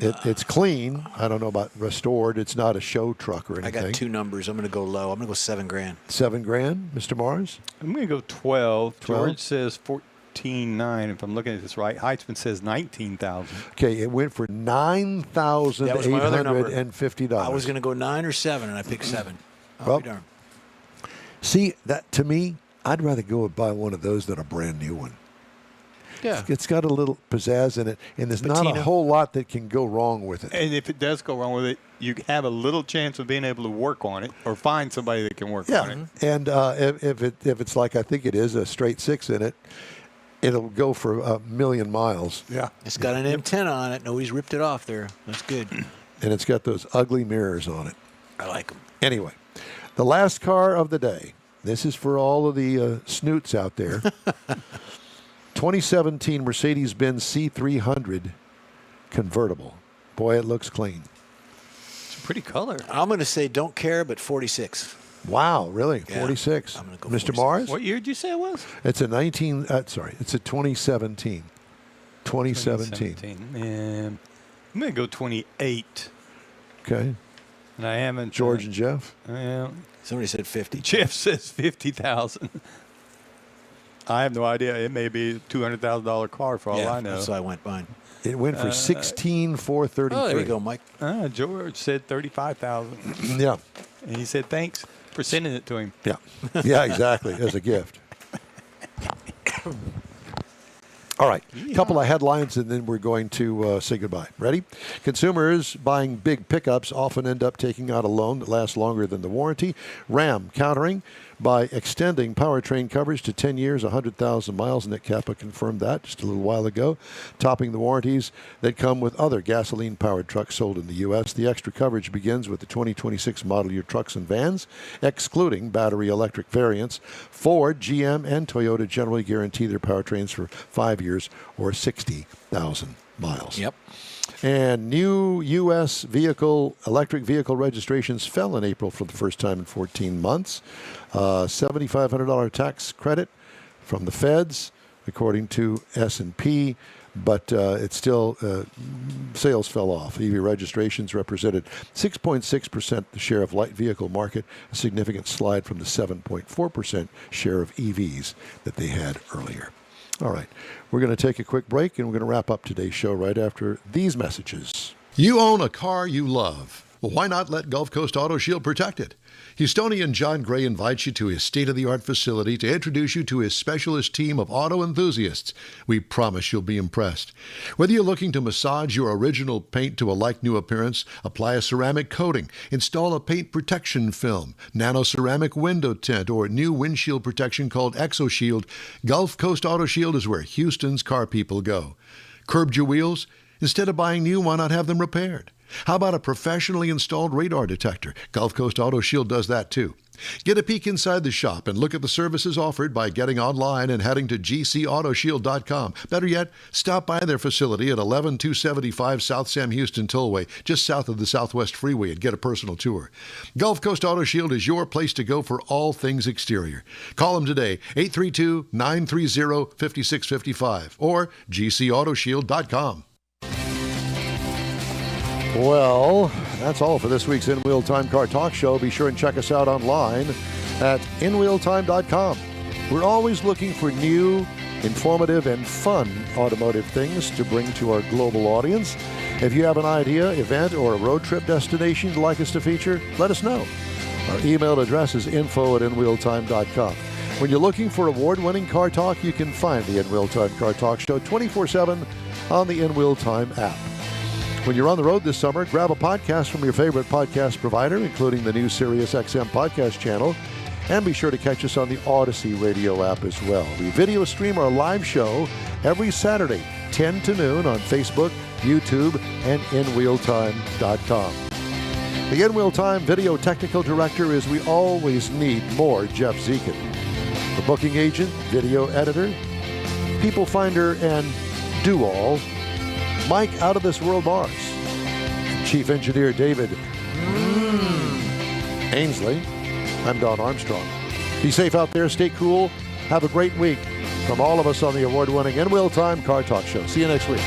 It's clean. I don't know about restored. It's not a show truck or I anything. got two numbers. I'm gonna go low. I'm gonna go $7,000. $7,000, Mr. Mars. I'm going to go 12. 12? George says 14,900. If I'm looking at this right, Heitzman says 19,000. Okay, it went for That was my other number. $9,850. I was gonna go 9 or 7, and I picked 7. I'll Well, be darned. See, that to me, I'd rather go and buy one of those than a brand new one. Yeah. It's got a little pizzazz in it, and there's not a Patina. whole lot that can go wrong with it. And if it does go wrong with it, you have a little chance of being able to work on it or find somebody that can work on it. And if it's like I think it is, a straight six in it, it'll go for a million miles. Yeah. It's got an antenna on it. Nobody's ripped it off there. That's good. And it's got those ugly mirrors on it. I like them. Anyway, the last car of the day. This is for all of the snoots out there. 2017 Mercedes-Benz C300 convertible. Boy, it looks clean. It's a pretty color. I'm gonna say don't care, but 46. Wow, really? Yeah, 46. I'm gonna go Mr. 46. Mars? What year did you say it was? It's a 2017. 2017. And I'm going to go 28. Okay. And I haven't. George and Jeff? Somebody said 50. Jeff says 50,000. I have no idea. It may be a $200,000 car for all Yeah, I know. that's why I went mine. It went for 16,433. Oh, there you go, Mike. George said 35,000. Yeah. And he said thanks for sending it to him. Yeah. Yeah, exactly. As a gift. All right, a couple of headlines, and then we're going to say goodbye. Ready? Consumers buying big pickups often end up taking out a loan that lasts longer than the warranty. Ram countering by extending powertrain coverage to 10 years, 100,000 miles. Nick Kappa confirmed that just a little while ago, topping the warranties that come with other gasoline-powered trucks sold in the U.S. The extra coverage begins with the 2026 model year trucks and vans, excluding battery electric variants. Ford, GM, and Toyota generally guarantee their powertrains for 5 years or 60,000 miles. Yep. And new U.S. electric vehicle registrations fell in April for the first time in 14 months. $7,500 tax credit from the feds, according to S&P, but it's still, sales fell off. EV registrations represented 6.6% the share of light vehicle market, a significant slide from the 7.4% share of EVs that they had earlier. All right, we're going to take a quick break, and we're going to wrap up today's show right after these messages. You own a car you love. Well, why not let Gulf Coast Auto Shield protect it? Houstonian John Gray invites you to his state-of-the-art facility to introduce you to his specialist team of auto enthusiasts. We promise you'll be impressed. Whether you're looking to massage your original paint to a like-new appearance, apply a ceramic coating, install a paint protection film, nano-ceramic window tint, or new windshield protection called ExoShield, Gulf Coast Auto Shield is where Houston's car people go. Curbed your wheels? Instead of buying new, why not have them repaired? How about a professionally installed radar detector? Gulf Coast Auto Shield does that too. Get a peek inside the shop and look at the services offered by getting online and heading to gcautoshield.com. Better yet, stop by their facility at 11275 South Sam Houston Tollway, just south of the Southwest Freeway, and get a personal tour. Gulf Coast Auto Shield is your place to go for all things exterior. Call them today, 832-930-5655 or gcautoshield.com. Well, that's all for this week's In Wheel Time Car Talk Show. Be sure and check us out online at inwheeltime.com. We're always looking for new, informative, and fun automotive things to bring to our global audience. If you have an idea, event, or a road trip destination you'd like us to feature, let us know. Our email address is info@inwheeltime.com. When you're looking for award-winning car talk, you can find the In Wheel Time Car Talk Show 24/7 on the In Wheel Time app. When you're on the road this summer, grab a podcast from your favorite podcast provider, including the new Sirius XM podcast channel, and be sure to catch us on the Odyssey radio app as well. We video stream our live show every Saturday, 10 to noon on Facebook, YouTube, and InWheelTime.com. The In Wheel Time video technical director is we always need more Jeff Zekin. The booking agent, video editor, people finder, and do-all, Mike Out of This World Mars. Chief Engineer David Ainsley. I'm Don Armstrong. Be safe out there. Stay cool. Have a great week. From all of us on the award-winning In Wheel Time Car Talk Show. See you next week.